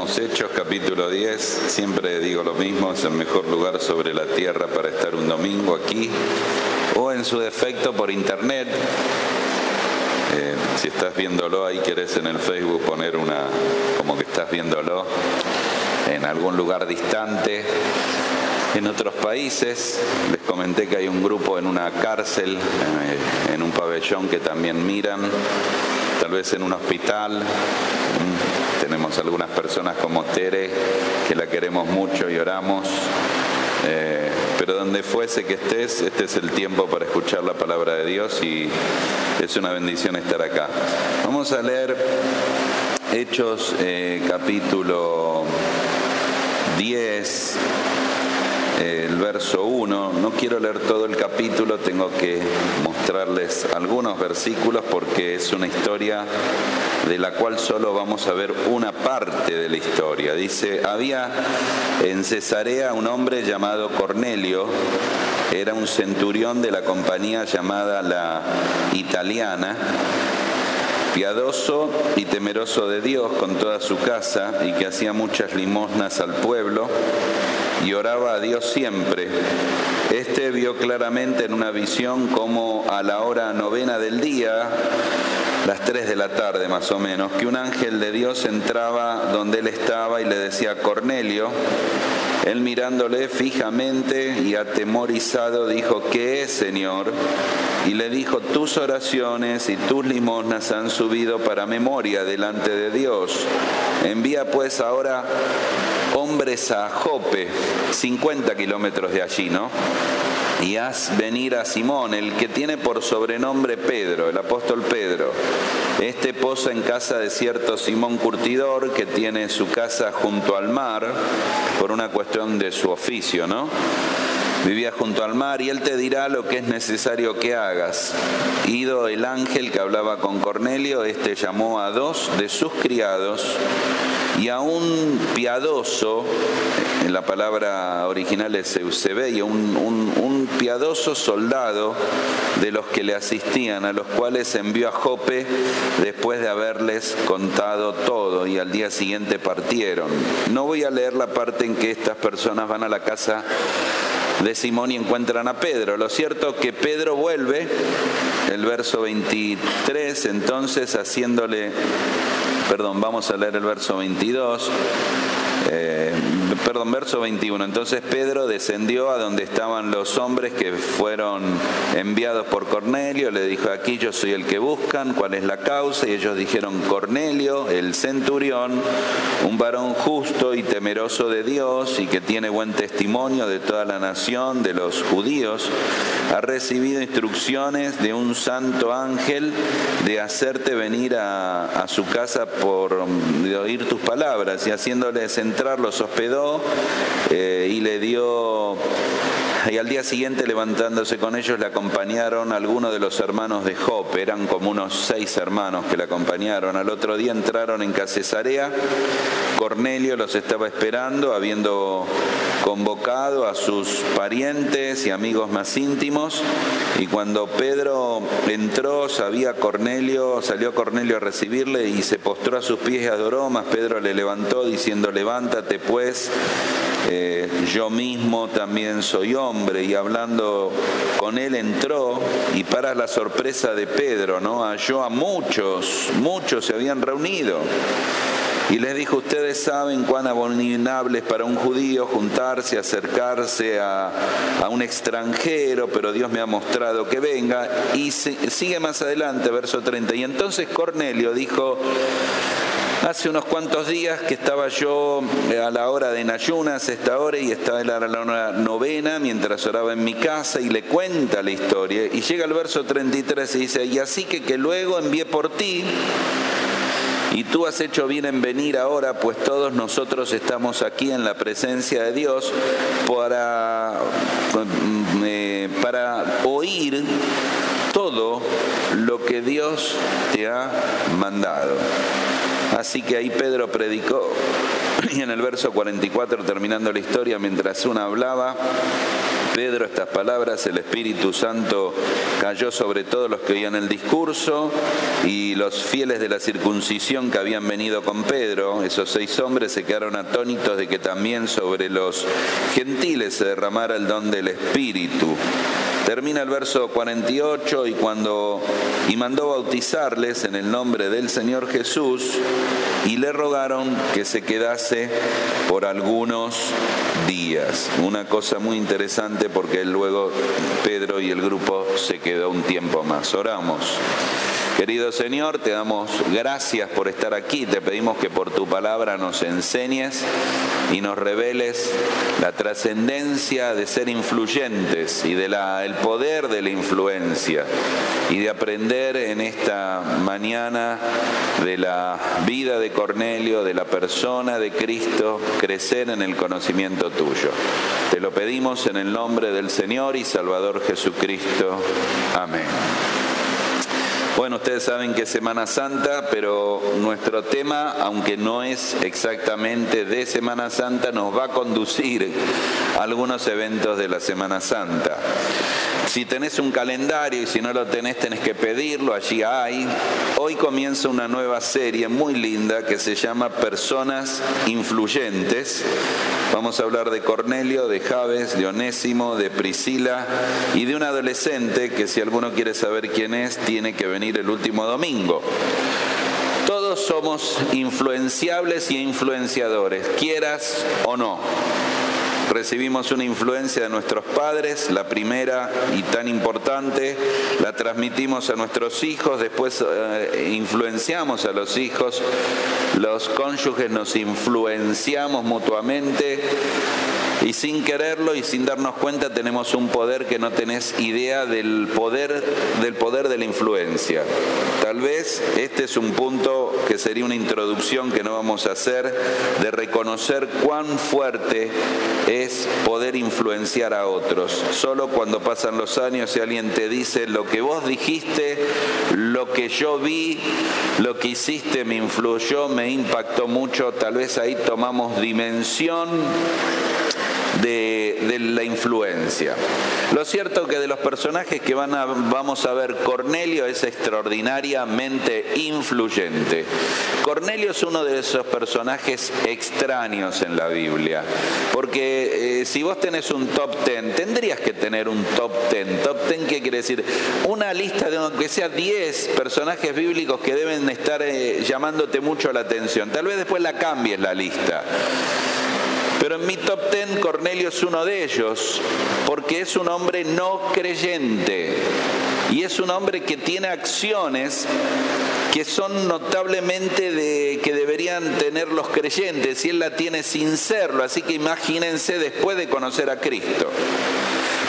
leamos Hechos, capítulo 10. Siempre digo lo mismo, es el mejor lugar sobre la tierra para estar un domingo aquí, o en su defecto por internet. Si estás viéndolo ahí, querés en el Facebook poner como que estás viéndolo en algún lugar distante. En otros países, les comenté que hay un grupo en una cárcel, en un pabellón que también miran, tal vez en un hospital. Tenemos algunas personas como Tere, que la queremos mucho y oramos. Pero donde fuese que estés, este es el tiempo para escuchar la palabra de Dios y es una bendición estar acá. Vamos a leer Hechos capítulo 10, el verso 1. No quiero leer todo el capítulo, tengo que mostrarles algunos versículos porque es una historia de la cual solo vamos a ver una parte de la historia. Dice: había en Cesarea un hombre llamado Cornelio, era un centurión de la compañía llamada la Italiana, piadoso y temeroso de Dios con toda su casa, y que hacía muchas limosnas al pueblo y oraba a Dios siempre. Este vio claramente en una visión como a la hora 9 del día, las 3 de la tarde más o menos, que un ángel de Dios entraba donde él estaba y le decía: Cornelio. Él, mirándole fijamente y atemorizado, dijo: ¿qué es, Señor? Y le dijo: tus oraciones y tus limosnas han subido para memoria delante de Dios. Envía pues ahora hombres a Jope, 50 kilómetros de allí, ¿no? Y haz venir a Simón, el que tiene por sobrenombre Pedro, el apóstol Pedro. Este posa en casa de cierto Simón Curtidor, que tiene su casa junto al mar, por una cuestión de su oficio, ¿no? Vivía junto al mar, y él te dirá lo que es necesario que hagas. Ido el ángel que hablaba con Cornelio, este llamó a 2 de sus criados y a un piadoso, en la palabra original es Eusebio, un piadoso soldado de los que le asistían, a los cuales envió a Jope después de haberles contado todo, y al día siguiente partieron. No voy a leer la parte en que estas personas van a la casa de Simón y encuentran a Pedro. Lo cierto que Pedro vuelve, el verso 23, entonces vamos a leer el verso 22. Verso 21. Entonces Pedro descendió a donde estaban los hombres que fueron enviados por Cornelio. Le dijo: aquí yo soy el que buscan, ¿cuál es la causa? Y ellos dijeron: Cornelio, el centurión, un varón justo y temeroso de Dios y que tiene buen testimonio de toda la nación de los judíos, ha recibido instrucciones de un santo ángel de hacerte venir a su casa de oír tus palabras. Y haciéndoles entrar, los hospedó y al día siguiente, levantándose con ellos, le acompañaron algunos de los hermanos de Jope. Eran como unos 6 hermanos que le acompañaron. Al otro día entraron en Cesarea. Cornelio los estaba esperando, habiendo convocado a sus parientes y amigos más íntimos. Y cuando Pedro entró, salió Cornelio a recibirle y se postró a sus pies y adoró. Mas Pedro le levantó diciendo: levántate pues, yo mismo también soy hombre. Y hablando con él entró, y para la sorpresa de Pedro, ¿no?, halló a muchos se habían reunido. Y les dijo: ustedes saben cuán abominable es para un judío juntarse, acercarse a un extranjero, pero Dios me ha mostrado que venga. Y sigue más adelante, verso 30. Y entonces Cornelio dijo: hace unos cuantos días que estaba yo a la hora de en ayunas, esta hora, y estaba a la hora 9, mientras oraba en mi casa. Y le cuenta la historia. Y llega al verso 33 y dice: y así que luego envié por ti, y tú has hecho bien en venir ahora, pues todos nosotros estamos aquí en la presencia de Dios para oír todo lo que Dios te ha mandado. Así que ahí Pedro predicó, y en el verso 44, terminando la historia, mientras uno hablaba, Pedro estas palabras, el Espíritu Santo cayó sobre todos los que oían el discurso, y los fieles de la circuncisión que habían venido con Pedro, esos 6 hombres, se quedaron atónitos de que también sobre los gentiles se derramara el don del Espíritu. Termina el verso 48, y mandó bautizarles en el nombre del Señor Jesús, y le rogaron que se quedase por algunos días. Una cosa muy interesante, porque luego Pedro y el grupo se quedó un tiempo más. Oramos. Querido Señor, te damos gracias por estar aquí. Te pedimos que por tu palabra nos enseñes y nos reveles la trascendencia de ser influyentes y el poder de la influencia, y de aprender en esta mañana de la vida de Cornelio, de la persona de Cristo, crecer en el conocimiento tuyo. Te lo pedimos en el nombre del Señor y Salvador Jesucristo. Amén. Bueno, ustedes saben que es Semana Santa, pero nuestro tema, aunque no es exactamente de Semana Santa, nos va a conducir a algunos eventos de la Semana Santa. Si tenés un calendario, y si no lo tenés que pedirlo, allí hay. Hoy comienza una nueva serie muy linda que se llama Personas Influyentes. Vamos a hablar de Cornelio, de Javes, de Onésimo, de Priscila y de un adolescente que, si alguno quiere saber quién es, tiene que venir el último domingo. Todos somos influenciables y influenciadores, quieras o no. Recibimos una influencia de nuestros padres, la primera y tan importante, la transmitimos a nuestros hijos, después influenciamos a los hijos, los cónyuges nos influenciamos mutuamente, y sin quererlo y sin darnos cuenta tenemos un poder que no tenés idea del poder de la influencia. Tal vez este es un punto que sería una introducción que no vamos a hacer, de reconocer cuán fuerte es poder influenciar a otros. Solo cuando pasan los años y alguien te dice: lo que vos dijiste, lo que yo vi, lo que hiciste me influyó, me impactó mucho, tal vez ahí tomamos dimensión de la influencia. Lo cierto que de los personajes que vamos a ver, Cornelio es extraordinariamente influyente. Cornelio es uno de esos personajes extraños en la Biblia, porque si vos tenés un top 10, tendrías que tener un top 10. ¿Top 10 qué quiere decir? Una lista de aunque sea 10 personajes bíblicos que deben estar llamándote mucho la atención. Tal vez después la cambies la lista. Pero en mi top 10 Cornelio es uno de ellos, porque es un hombre no creyente y es un hombre que tiene acciones que son notablemente que deberían tener los creyentes, y él la tiene sin serlo, así que imagínense después de conocer a Cristo.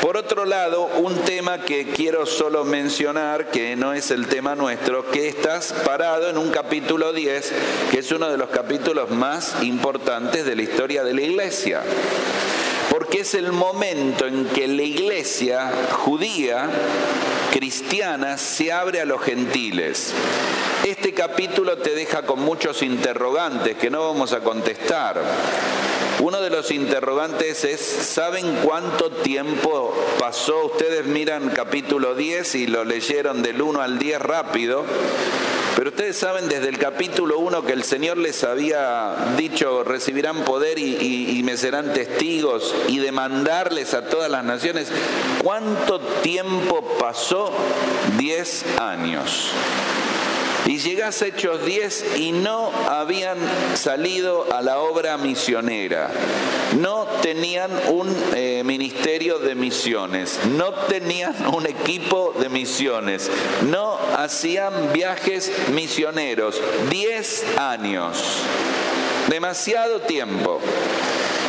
Por otro lado, un tema que quiero solo mencionar, que no es el tema nuestro, que estás parado en un capítulo 10, que es uno de los capítulos más importantes de la historia de la iglesia. Porque es el momento en que la iglesia judía, cristiana, se abre a los gentiles. Este capítulo te deja con muchos interrogantes que no vamos a contestar. Uno de los interrogantes es: ¿saben cuánto tiempo pasó? Ustedes miran capítulo 10 y lo leyeron del 1 al 10 rápido, pero ustedes saben desde el capítulo 1 que el Señor les había dicho: recibirán poder y me serán testigos, y demandarles a todas las naciones. ¿Cuánto tiempo pasó? 10 años. Y llegás a Hechos 10 y no habían salido a la obra misionera. No tenían un ministerio de misiones. No tenían un equipo de misiones. No hacían viajes misioneros. 10 años. Demasiado tiempo.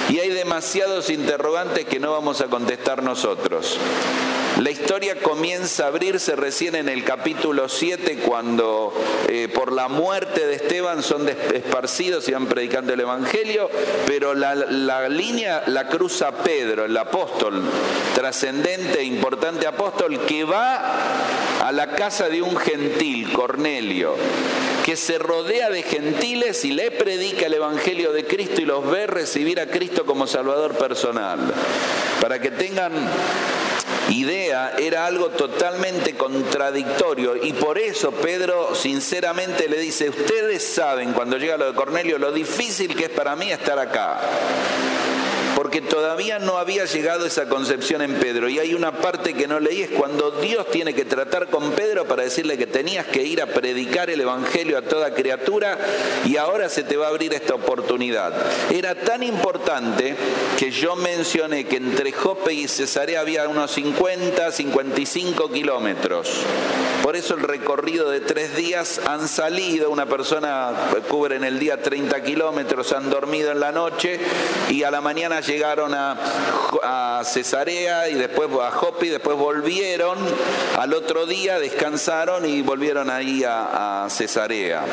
Y hay demasiados interrogantes que no vamos a contestar nosotros. La historia comienza a abrirse recién en el capítulo 7, cuando por la muerte de Esteban son esparcidos y van predicando el Evangelio, pero la línea la cruza Pedro, el apóstol, trascendente e importante apóstol, que va a la casa de un gentil, Cornelio, que se rodea de gentiles y le predica el Evangelio de Cristo y los ve recibir a Cristo como Salvador personal. Para que tengan idea, era algo totalmente contradictorio, y por eso Pedro sinceramente le dice: ustedes saben, cuando llega lo de Cornelio, lo difícil que es para mí estar acá, porque todavía no había llegado esa concepción en Pedro. Y hay una parte que no leí, es cuando Dios tiene que tratar con Pedro para decirle que tenías que ir a predicar el Evangelio a toda criatura, y ahora se te va a abrir esta oportunidad. Era tan importante que yo mencioné que entre Jope y Cesarea había unos 50, 55 kilómetros. Por eso el recorrido de 3 días han salido, una persona cubre en el día 30 kilómetros, han dormido en la noche y a la mañana llegaron a Cesarea y después a Jope, y después volvieron al otro día, descansaron y volvieron ahí a Cesarea.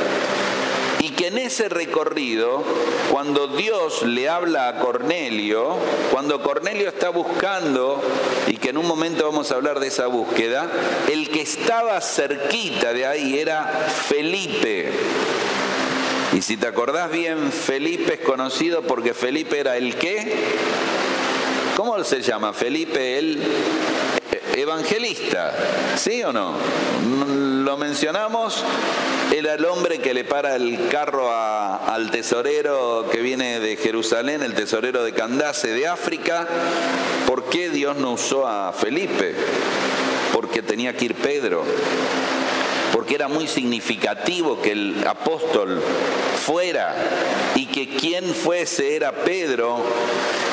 Y que en ese recorrido, cuando Dios le habla a Cornelio, cuando Cornelio está buscando, y que en un momento vamos a hablar de esa búsqueda, el que estaba cerquita de ahí era Felipe. Y si te acordás bien, Felipe es conocido porque Felipe era el ¿qué? ¿Cómo se llama? Felipe el evangelista, ¿sí o no? Lo mencionamos, era el hombre que le para el carro al tesorero que viene de Jerusalén, el tesorero de Candace de África. ¿Por qué Dios no usó a Felipe? Porque tenía que ir Pedro. Porque era muy significativo que el apóstol fuera, y que quien fuese era Pedro,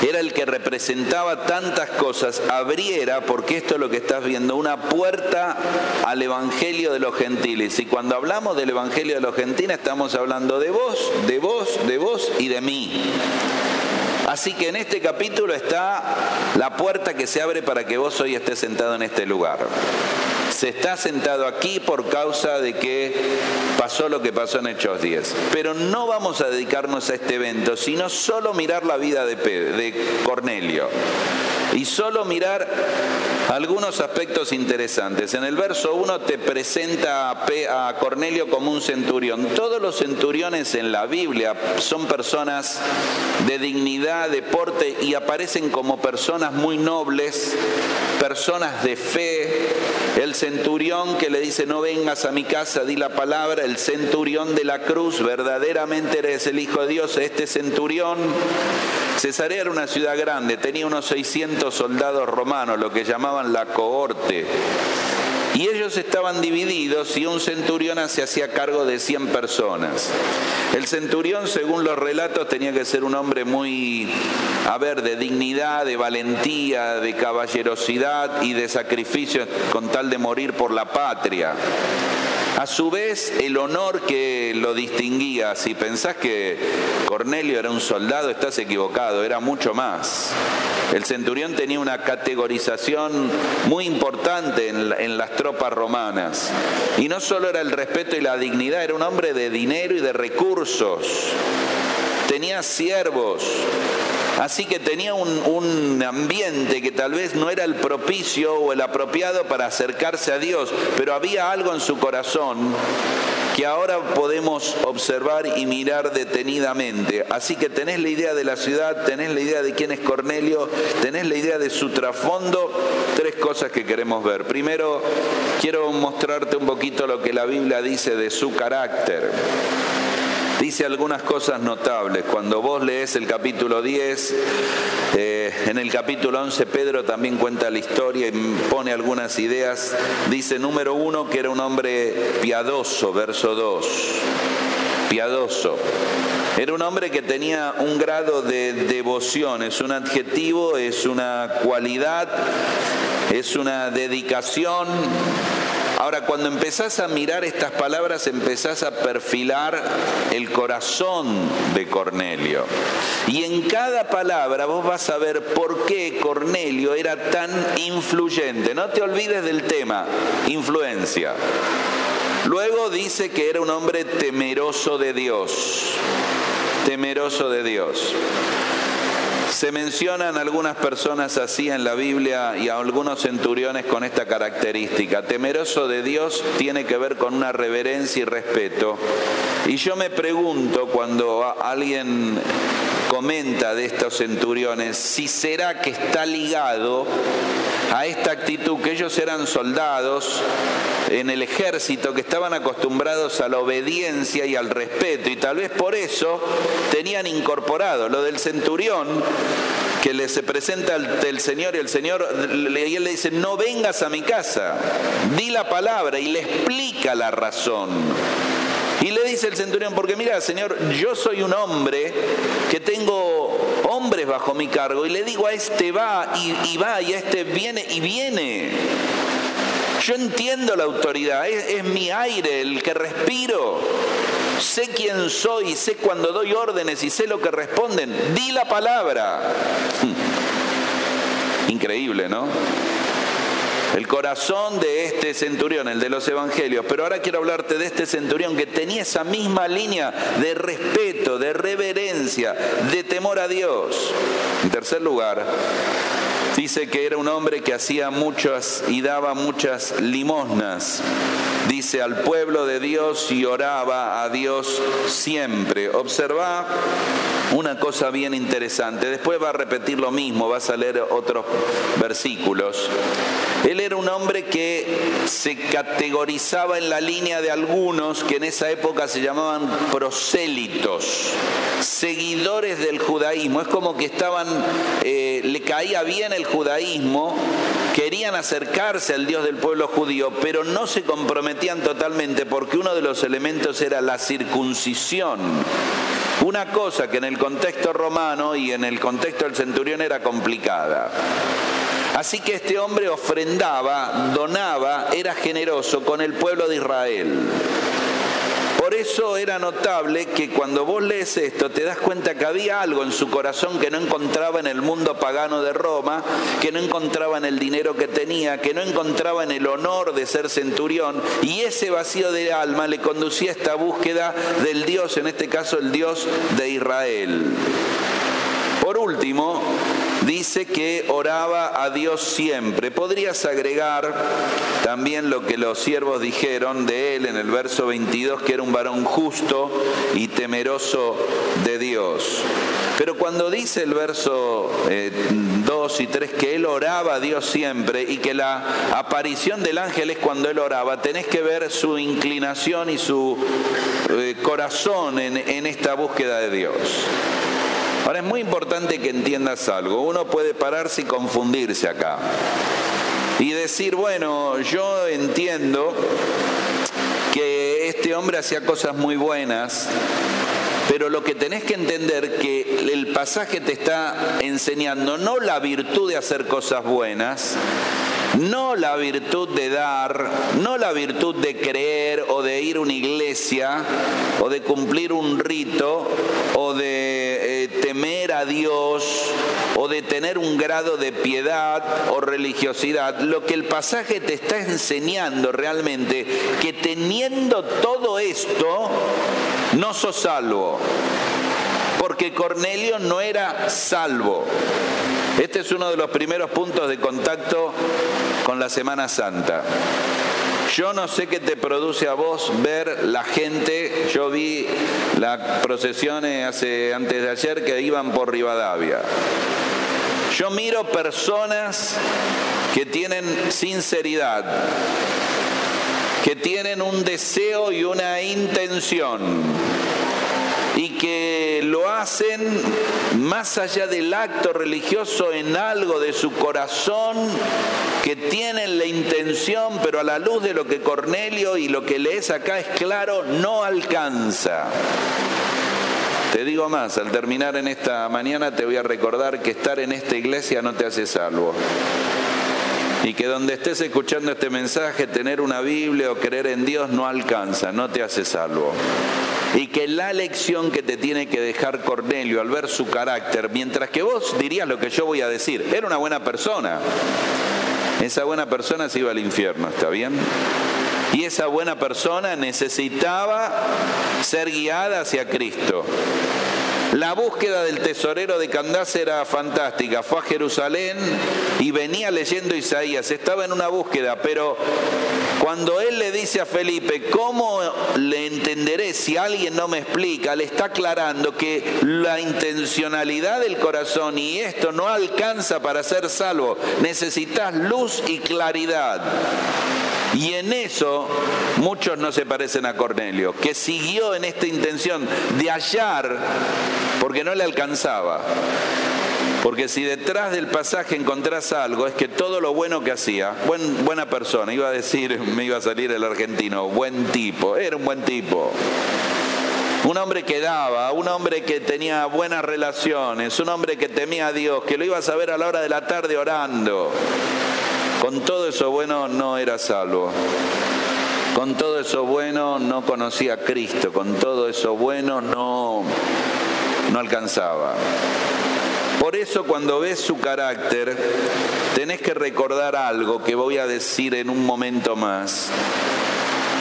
era el que representaba tantas cosas, abriera, porque esto es lo que estás viendo, una puerta al Evangelio de los gentiles. Y cuando hablamos del Evangelio de los gentiles estamos hablando de vos, de vos, de vos y de mí. Así que en este capítulo está la puerta que se abre para que vos hoy estés sentado en este lugar. Se está sentado aquí por causa de que pasó lo que pasó en Hechos 10. Pero no vamos a dedicarnos a este evento, sino solo mirar la vida de Cornelio. Y solo mirar algunos aspectos interesantes. En el verso 1 te presenta a Cornelio como un centurión. Todos los centuriones en la Biblia son personas de dignidad, de porte, y aparecen como personas muy nobles, personas de fe. El centurión que le dice: no vengas a mi casa, di la palabra. El centurión de la cruz: verdaderamente eres el Hijo de Dios. Este centurión, Cesarea era una ciudad grande, tenía unos 600 soldados romanos, lo que llamaban la cohorte. Y ellos estaban divididos, y un centurión se hacía cargo de 100 personas. El centurión, según los relatos, tenía que ser un hombre muy, de dignidad, de valentía, de caballerosidad y de sacrificio con tal de morir por la patria. A su vez, el honor que lo distinguía, si pensás que Cornelio era un soldado, estás equivocado, era mucho más. El centurión tenía una categorización muy importante en las tropas romanas. Y no solo era el respeto y la dignidad, era un hombre de dinero y de recursos. Tenía siervos. Así que tenía un ambiente que tal vez no era el propicio o el apropiado para acercarse a Dios, pero había algo en su corazón que ahora podemos observar y mirar detenidamente. Así que tenés la idea de la ciudad, tenés la idea de quién es Cornelio, tenés la idea de su trasfondo. 3 cosas que queremos ver. Primero, quiero mostrarte un poquito lo que la Biblia dice de su carácter. Dice algunas cosas notables. Cuando vos lees el capítulo 10, en el capítulo 11 Pedro también cuenta la historia y pone algunas ideas. Dice, número 1, que era un hombre piadoso, verso 2. Piadoso. Era un hombre que tenía un grado de devoción, es un adjetivo, es una cualidad, es una dedicación Ahora, cuando empezás a mirar estas palabras, empezás a perfilar el corazón de Cornelio. Y en cada palabra vos vas a ver por qué Cornelio era tan influyente. No te olvides del tema, influencia. Luego dice que era un hombre temeroso de Dios. Temeroso de Dios. Se mencionan algunas personas así en la Biblia y a algunos centuriones con esta característica. Temeroso de Dios tiene que ver con una reverencia y respeto. Y yo me pregunto cuando alguien comenta de estos centuriones, si será que está ligado a esta actitud, que ellos eran soldados en el ejército, que estaban acostumbrados a la obediencia y al respeto, y tal vez por eso tenían incorporado lo del centurión, que se presenta ante el Señor y el Señor y él le dice, no vengas a mi casa, di la palabra, y le explica la razón. Y le dice el centurión, porque mira, Señor, yo soy un hombre que tengo hombres bajo mi cargo, y le digo a este va y va, y a este viene y viene. Yo entiendo la autoridad, es mi aire el que respiro. Sé quién soy, sé cuando doy órdenes y sé lo que responden. Di la palabra. Increíble, ¿no? El corazón de este centurión, el de los evangelios. Pero ahora quiero hablarte de este centurión que tenía esa misma línea de respeto, de reverencia, de temor a Dios. En tercer lugar, dice que era un hombre que hacía muchas y daba muchas limosnas. Dice al pueblo de Dios y oraba a Dios siempre. Observa una cosa bien interesante. Después va a repetir lo mismo, vas a leer otros versículos. Él era un hombre que se categorizaba en la línea de algunos que en esa época se llamaban prosélitos, seguidores del judaísmo. Es como que le caía bien el judaísmo, querían acercarse al Dios del pueblo judío, pero no se comprometían totalmente porque uno de los elementos era la circuncisión. Una cosa que en el contexto romano y en el contexto del centurión era complicada. Así que este hombre ofrendaba, donaba, era generoso con el pueblo de Israel. Por eso era notable que cuando vos lees esto te das cuenta que había algo en su corazón que no encontraba en el mundo pagano de Roma, que no encontraba en el dinero que tenía, que no encontraba en el honor de ser centurión, y ese vacío de alma le conducía a esta búsqueda del Dios, en este caso el Dios de Israel. Por último, dice que oraba a Dios siempre. Podrías agregar también lo que los siervos dijeron de él en el verso 22, que era un varón justo y temeroso de Dios. Pero cuando dice el verso 2 y 3 que él oraba a Dios siempre y que la aparición del ángel es cuando él oraba, tenés que ver su inclinación y su corazón en esta búsqueda de Dios. Ahora es muy importante que entiendas algo. Uno puede pararse y confundirse acá y decir, bueno, yo entiendo que este hombre hacía cosas muy buenas, pero lo que tenés que entender que el pasaje te está enseñando no la virtud de hacer cosas buenas, no la virtud de dar, no la virtud de creer o de ir a una iglesia o de cumplir un rito o de temer a Dios o de tener un grado de piedad o religiosidad. Lo que el pasaje te está enseñando realmente, que teniendo todo esto no sos salvo, porque Cornelio no era salvo. Este es uno de los primeros puntos de contacto con la Semana Santa. Yo no sé qué te produce a vos ver la gente. Yo vi las procesiones antes de ayer que iban por Rivadavia. Yo miro personas que tienen sinceridad, que tienen un deseo y una intención, y que lo hacen más allá del acto religioso en algo de su corazón, que tienen la intención, pero a la luz de lo que Cornelio y lo que lees acá es claro, no alcanza. Te digo más, al terminar en esta mañana te voy a recordar que estar en esta iglesia no te hace salvo. y que donde estés escuchando este mensaje, tener una Biblia o creer en Dios no alcanza, no te hace salvo. Y que la lección que te tiene que dejar Cornelio al ver su carácter, mientras que vos dirías lo que yo voy a decir, era una buena persona. Esa buena persona se iba al infierno, ¿está bien? Y esa buena persona necesitaba ser guiada hacia Cristo. La búsqueda del tesorero de Candás era fantástica. Fue a Jerusalén y venía leyendo Isaías. Estaba en una búsqueda, pero cuando él le dice a Felipe, ¿cómo le entenderé si alguien no me explica? Le está aclarando que la intencionalidad del corazón y esto no alcanza para ser salvo. Necesitas luz y claridad. Y en eso muchos no se parecen a Cornelio, que siguió en esta intención de hallar porque no le alcanzaba. Porque si detrás del pasaje encontrás algo, es que todo lo bueno que hacía, buena persona, iba a decir, me iba a salir el argentino, buen tipo, era un buen tipo. Un hombre que daba, un hombre que tenía buenas relaciones, un hombre que temía a Dios, que lo ibas a ver a la hora de la tarde orando. Con todo eso bueno no era salvo. Con todo eso bueno no conocía a Cristo. Con todo eso bueno no alcanzaba. Por eso cuando ves su carácter, tenés que recordar algo que voy a decir en un momento más.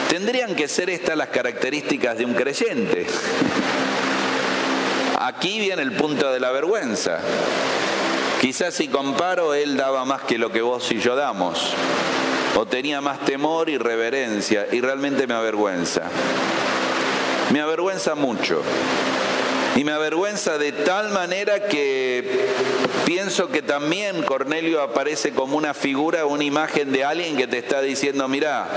Tendrían que ser estas las características de un creyente. Aquí viene el punto de la vergüenza. Quizás si comparo, él daba más que lo que vos y yo damos. O tenía más temor y reverencia, y realmente me avergüenza. Me avergüenza mucho. Y me avergüenza de tal manera que pienso que también Cornelio aparece como una figura, una imagen de alguien que te está diciendo, mirá,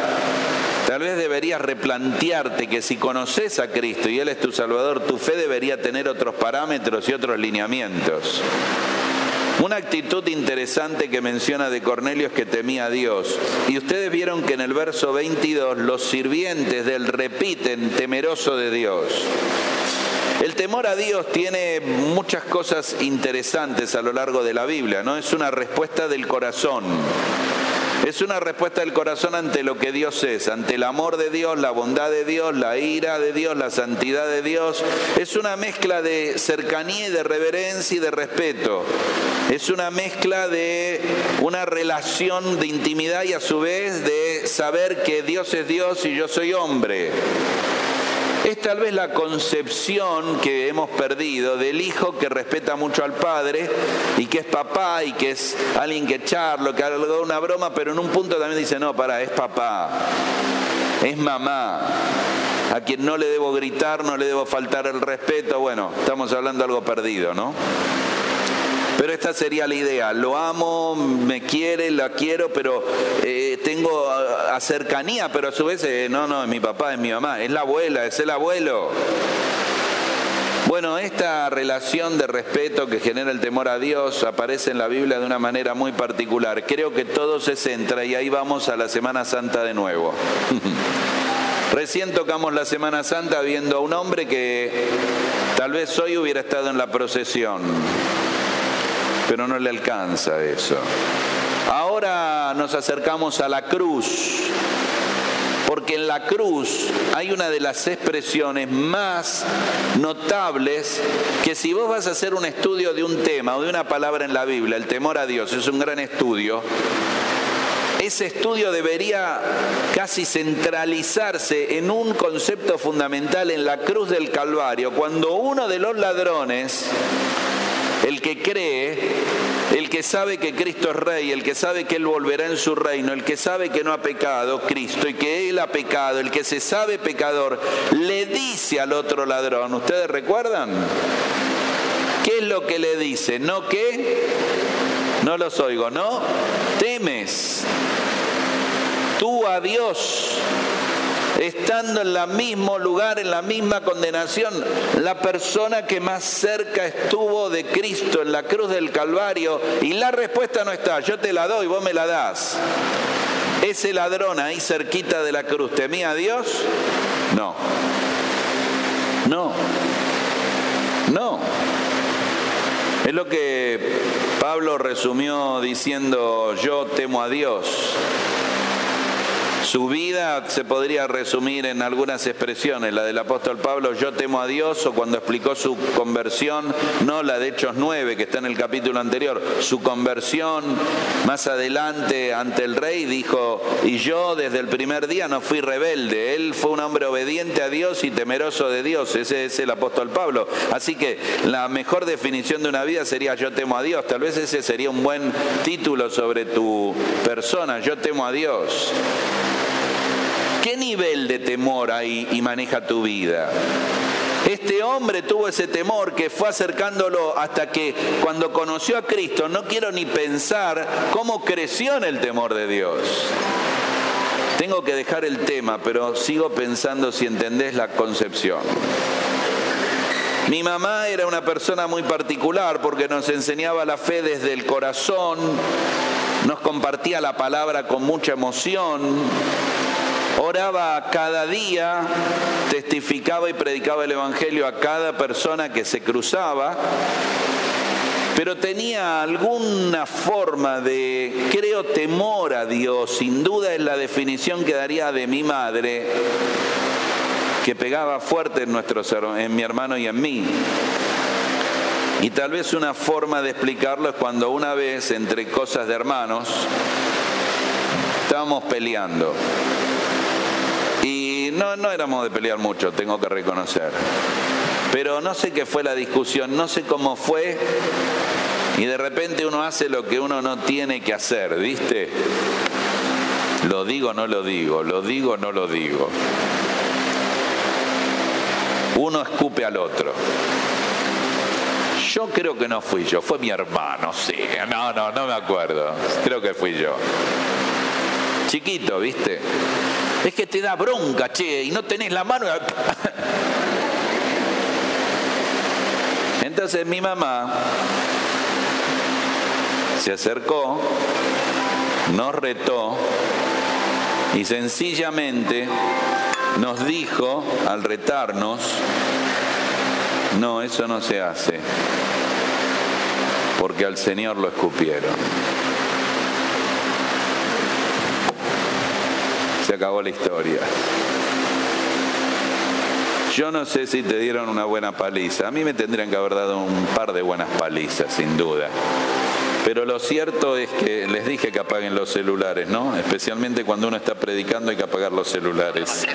tal vez deberías replantearte que si conoces a Cristo y Él es tu Salvador, tu fe debería tener otros parámetros y otros lineamientos. Una actitud interesante que menciona de Cornelio es que temía a Dios. Y ustedes vieron que en el verso 22 los sirvientes de él repiten temeroso de Dios. El temor a Dios tiene muchas cosas interesantes a lo largo de la Biblia, ¿no? Es una respuesta del corazón. Es una respuesta del corazón ante lo que Dios es, ante el amor de Dios, la bondad de Dios, la ira de Dios, la santidad de Dios. Es una mezcla de cercanía y de reverencia y de respeto. Es una mezcla de una relación de intimidad y a su vez de saber que Dios es Dios y yo soy hombre. Es tal vez la concepción que hemos perdido del hijo que respeta mucho al padre y que es papá y que es alguien que charla, que haga una broma, pero en un punto también dice, no, pará, es papá, es mamá, a quien no le debo gritar, no le debo faltar el respeto. Bueno, estamos hablando de algo perdido, ¿no? Pero esta sería la idea, lo amo, me quiere, la quiero, pero tengo a cercanía, pero a su vez, no, es mi papá, es mi mamá, es la abuela, es el abuelo. Bueno, esta relación de respeto que genera el temor a Dios aparece en la Biblia de una manera muy particular. Creo que todo se centra y ahí vamos a la Semana Santa de nuevo. Recién tocamos la Semana Santa viendo a un hombre que tal vez hoy hubiera estado en la procesión. Pero no le alcanza eso. Ahora nos acercamos a la cruz, porque en la cruz hay una de las expresiones más notables que si vos vas a hacer un estudio de un tema o de una palabra en la Biblia, el temor a Dios es un gran estudio. Ese estudio debería casi centralizarse en un concepto fundamental en la cruz del Calvario, cuando uno de los ladrones, el que cree, el que sabe que Cristo es Rey, el que sabe que Él volverá en su reino, el que sabe que no ha pecado Cristo y que Él ha pecado, el que se sabe pecador, le dice al otro ladrón, ¿ustedes recuerdan? ¿Qué es lo que le dice? ¿No qué? No los oigo, ¿no? Temes tú a Dios, estando en el mismo lugar, en la misma condenación, la persona que más cerca estuvo de Cristo en la cruz del Calvario, y la respuesta no está, yo te la doy, vos me la das. Ese ladrón ahí cerquita de la cruz, ¿temía a Dios? No. Es lo que Pablo resumió diciendo: yo temo a Dios. Su vida se podría resumir en algunas expresiones, la del apóstol Pablo, yo temo a Dios, o cuando explicó su conversión, no la de Hechos 9, que está en el capítulo anterior, su conversión más adelante ante el rey, dijo: y yo desde el primer día no fui rebelde, él fue un hombre obediente a Dios y temeroso de Dios. Ese es el apóstol Pablo. Así que la mejor definición de una vida sería: yo temo a Dios. Tal vez ese sería un buen título sobre tu persona: yo temo a Dios. ¿Qué nivel de temor hay y maneja tu vida? Este hombre tuvo ese temor que fue acercándolo hasta que cuando conoció a Cristo, no quiero ni pensar cómo creció en el temor de Dios. Tengo que dejar el tema, pero sigo pensando si entendés la concepción. Mi mamá era una persona muy particular porque nos enseñaba la fe desde el corazón, nos compartía la palabra con mucha emoción, oraba cada día, testificaba y predicaba el Evangelio a cada persona que se cruzaba, pero tenía alguna forma de, creo, temor a Dios. Sin duda es la definición que daría de mi madre, que pegaba fuerte en mi hermano y en mí. Y tal vez una forma de explicarlo es cuando una vez, entre cosas de hermanos, estábamos peleando. Y no éramos de pelear mucho, tengo que reconocer. Pero no sé qué fue la discusión, no sé cómo fue. Y de repente uno hace lo que uno no tiene que hacer, ¿viste? Lo digo, no lo digo, lo digo, no lo digo. Uno escupe al otro. Yo creo que no fui yo, fue mi hermano, sí. No me acuerdo. Creo que fui yo. Chiquito, ¿viste? Es que te da bronca, che, y no tenés la mano. Entonces mi mamá se acercó, nos retó y sencillamente nos dijo, al retarnos: no, eso no se hace, porque al Señor lo escupieron. Se acabó la historia. Yo no sé si te dieron una buena paliza. A mí me tendrían que haber dado un par de buenas palizas, sin duda. Pero lo cierto es que les dije que apaguen los celulares, ¿no? Especialmente cuando uno está predicando hay que apagar los celulares.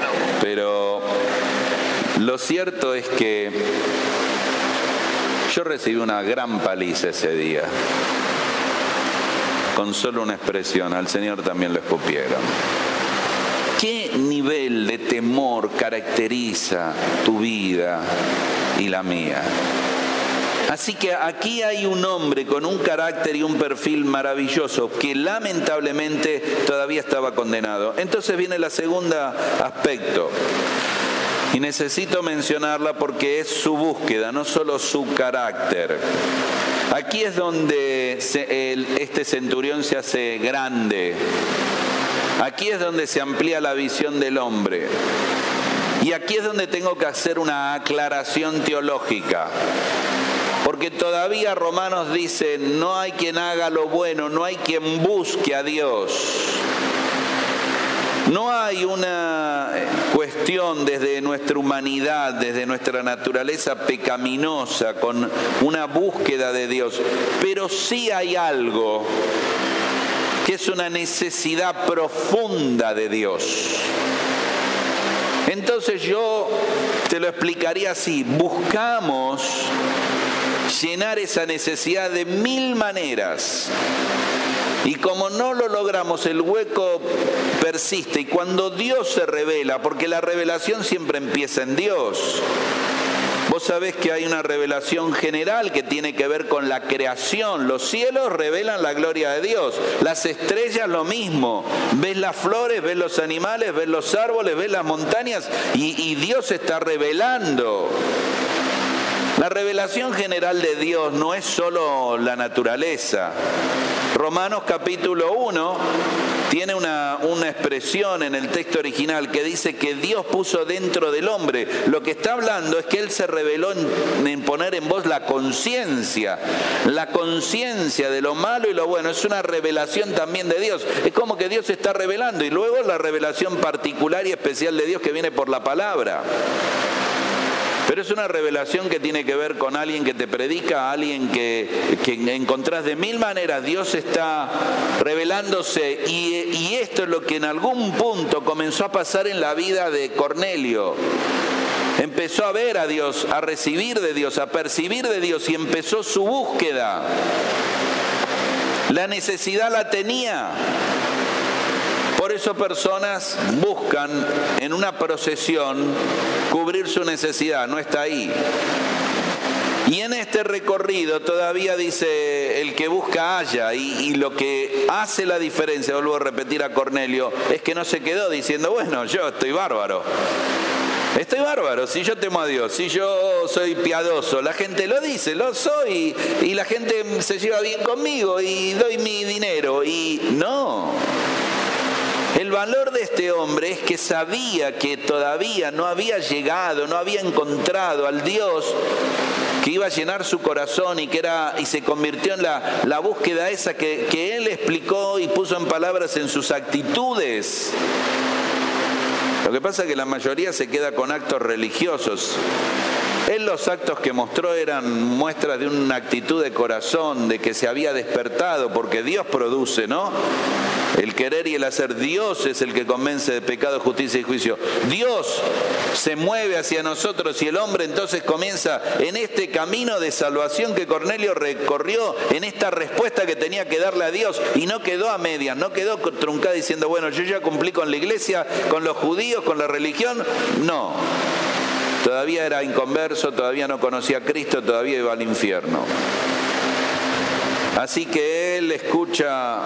Pero lo cierto es que yo recibí una gran paliza ese día. Con solo una expresión: al Señor también lo escupieron. ¿Qué nivel de temor caracteriza tu vida y la mía? Así que aquí hay un hombre con un carácter y un perfil maravilloso que lamentablemente todavía estaba condenado. Entonces viene el segundo aspecto. Y necesito mencionarla porque es su búsqueda, no solo su carácter. Aquí es donde este centurión se hace grande. Aquí es donde se amplía la visión del hombre. Y aquí es donde tengo que hacer una aclaración teológica. Porque todavía Romanos dice: no hay quien haga lo bueno, no hay quien busque a Dios. No hay una cuestión desde nuestra humanidad, desde nuestra naturaleza pecaminosa, con una búsqueda de Dios. Pero sí hay algo que es una necesidad profunda de Dios. Entonces yo te lo explicaría así: buscamos llenar esa necesidad de mil maneras. Y como no lo logramos, el hueco persiste. Y cuando Dios se revela, porque la revelación siempre empieza en Dios. Vos sabés que hay una revelación general que tiene que ver con la creación. Los cielos revelan la gloria de Dios. Las estrellas lo mismo. Ves las flores, ves los animales, ves los árboles, ves las montañas y Dios está revelando. La revelación general de Dios no es solo la naturaleza. Romanos capítulo 1 tiene una expresión en el texto original que dice que Dios puso dentro del hombre. Lo que está hablando es que Él se reveló en poner en vos la conciencia de lo malo y lo bueno. Es una revelación también de Dios. Es como que Dios se está revelando y luego la revelación particular y especial de Dios que viene por la palabra. Pero es una revelación que tiene que ver con alguien que te predica, alguien que encontrás de mil maneras. Dios está revelándose y esto es lo que en algún punto comenzó a pasar en la vida de Cornelio. Empezó a ver a Dios, a recibir de Dios, a percibir de Dios y empezó su búsqueda. La necesidad la tenía. Por eso personas buscan en una procesión cubrir su necesidad, no está ahí. Y en este recorrido todavía dice, el que busca halla, y lo que hace la diferencia, vuelvo a repetir a Cornelio, es que no se quedó diciendo, bueno, yo estoy bárbaro. Estoy bárbaro, si yo temo a Dios, si yo soy piadoso, la gente lo dice, lo soy, y la gente se lleva bien conmigo y doy mi dinero, y no. El valor de este hombre es que sabía que todavía no había llegado, no había encontrado al Dios que iba a llenar su corazón y se convirtió en la búsqueda esa que él explicó y puso en palabras en sus actitudes. Lo que pasa es que la mayoría se queda con actos religiosos. Él los actos que mostró eran muestras de una actitud de corazón, de que se había despertado, porque Dios produce, ¿no? El querer y el hacer. Dios es el que convence de pecado, justicia y juicio. Dios se mueve hacia nosotros y el hombre entonces comienza en este camino de salvación que Cornelio recorrió, en esta respuesta que tenía que darle a Dios, y no quedó a medias, no quedó truncada diciendo, bueno, yo ya cumplí con la iglesia, con los judíos, con la religión. No. Todavía era inconverso, todavía no conocía a Cristo, todavía iba al infierno. Así que él escucha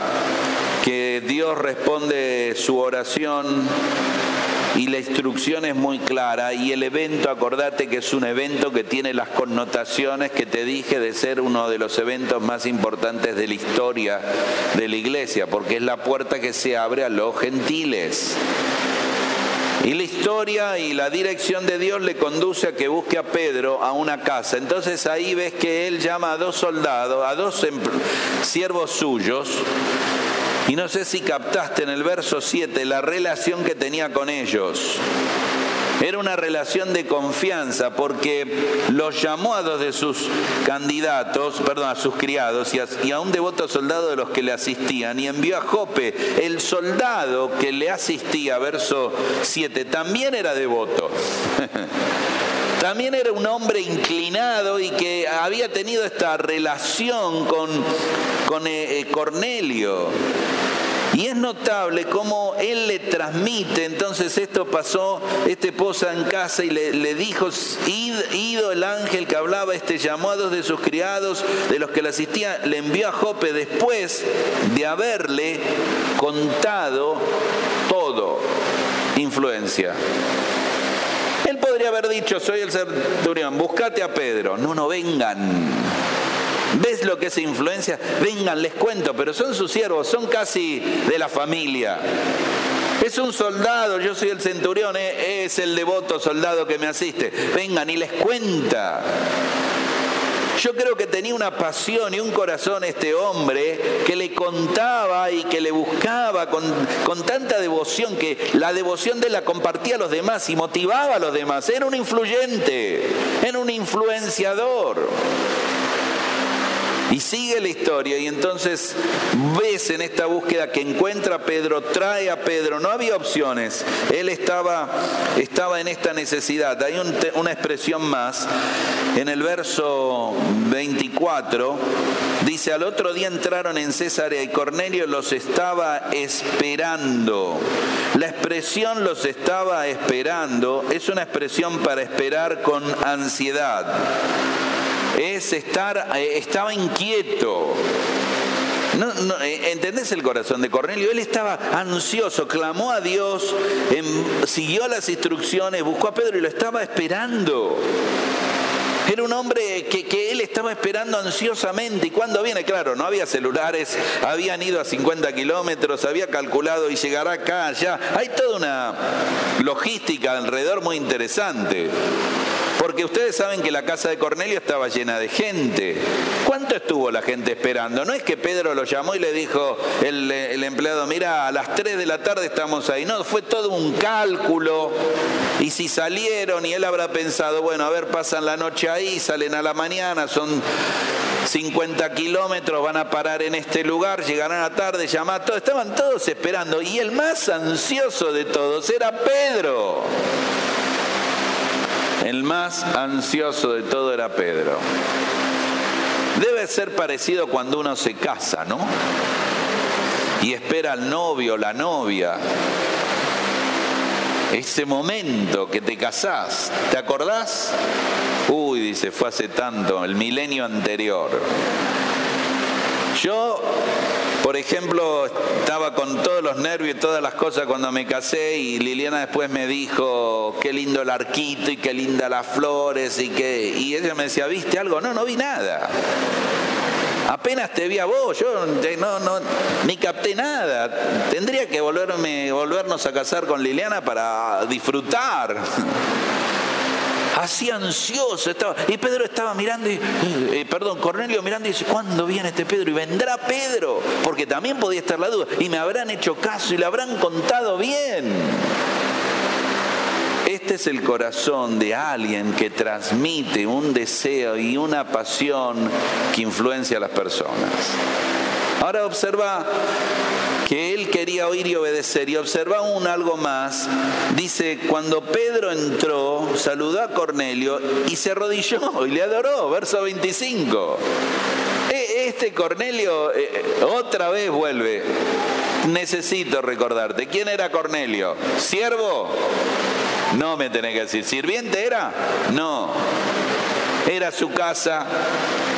que Dios responde su oración y la instrucción es muy clara, y el evento, acordate que es un evento que tiene las connotaciones que te dije de ser uno de los eventos más importantes de la historia de la iglesia, porque es la puerta que se abre a los gentiles. Y la historia y la dirección de Dios le conduce a que busque a Pedro a una casa. Entonces ahí ves que él llama a 2 soldados, a 2 siervos suyos. Y no sé si captaste en el verso 7 la relación que tenía con ellos. Era una relación de confianza porque los llamó a 2 de sus a sus criados y a un devoto soldado de los que le asistían, y envió a Jope. El soldado que le asistía, verso 7, también era devoto. También era un hombre inclinado y que había tenido esta relación con Cornelio. Y es notable cómo él le transmite. Entonces esto pasó, posa en casa y le dijo, ido el ángel que hablaba, llamó a 2 de sus criados, de los que le asistían, le envió a Jope después de haberle contado todo. Influencia. Él podría haber dicho, soy el centurión, buscate a Pedro. No, vengan. ¿Ves lo que es influencia? Vengan, les cuento, pero son sus siervos, son casi de la familia. Es un soldado, yo soy el centurión, es el devoto soldado que me asiste. Vengan y les cuenta. Yo creo que tenía una pasión y un corazón este hombre que le contaba y que le buscaba con tanta devoción, que la devoción de él la compartía a los demás y motivaba a los demás. Era un influyente, era un influenciador. Y sigue la historia, y entonces ves en esta búsqueda que encuentra a Pedro, trae a Pedro, no había opciones, él estaba en esta necesidad. Hay una expresión más, en el verso 24, dice, al otro día entraron en Cesarea y Cornelio los estaba esperando. La expresión los estaba esperando es una expresión para esperar con ansiedad. Estaba inquieto. ¿Entendés el corazón de Cornelio? Él estaba ansioso, clamó a Dios, siguió las instrucciones, buscó a Pedro y lo estaba esperando. Era un hombre que él estaba esperando ansiosamente. ¿Y cuándo viene? Claro, no había celulares, habían ido a 50 kilómetros, había calculado y llegará acá, allá. Hay toda una logística alrededor muy interesante. Porque ustedes saben que la casa de Cornelio estaba llena de gente. ¿Cuánto estuvo la gente esperando? No es que Pedro lo llamó y le dijo el empleado, mira, a las 3 de la tarde estamos ahí. No, fue todo un cálculo. Y si salieron y él habrá pensado, bueno, a ver, pasan la noche ahí, salen a la mañana, son 50 kilómetros, van a parar en este lugar, llegarán a la tarde, llamar, todos, estaban todos esperando. Y el más ansioso de todos era Pedro. El más ansioso de todo era Pedro. Debe ser parecido cuando uno se casa, ¿no? Y espera al novio, la novia. Ese momento que te casás, ¿te acordás? Uy, dice, fue hace tanto, el milenio anterior. Yo, por ejemplo, estaba con todos los nervios y todas las cosas cuando me casé y Liliana después me dijo qué lindo el arquito y qué lindas las flores y ella me decía, ¿viste algo? No vi nada. Apenas te vi a vos, yo no ni capté nada. Tendría que volvernos a casar con Liliana para disfrutar. Así ansioso estaba. Y Pedro estaba mirando, Cornelio mirando y dice, ¿cuándo viene este Pedro? Y vendrá Pedro, porque también podía estar la duda. Y me habrán hecho caso y le habrán contado bien. Este es el corazón de alguien que transmite un deseo y una pasión que influencia a las personas. Ahora observa que él quería oír y obedecer, y observa algo más. Dice, cuando Pedro entró, saludó a Cornelio y se arrodilló y le adoró, verso 25. Este Cornelio otra vez vuelve. Necesito recordarte, ¿quién era Cornelio? ¿Siervo? No me tenés que decir. ¿Sirviente era? No. Era su casa,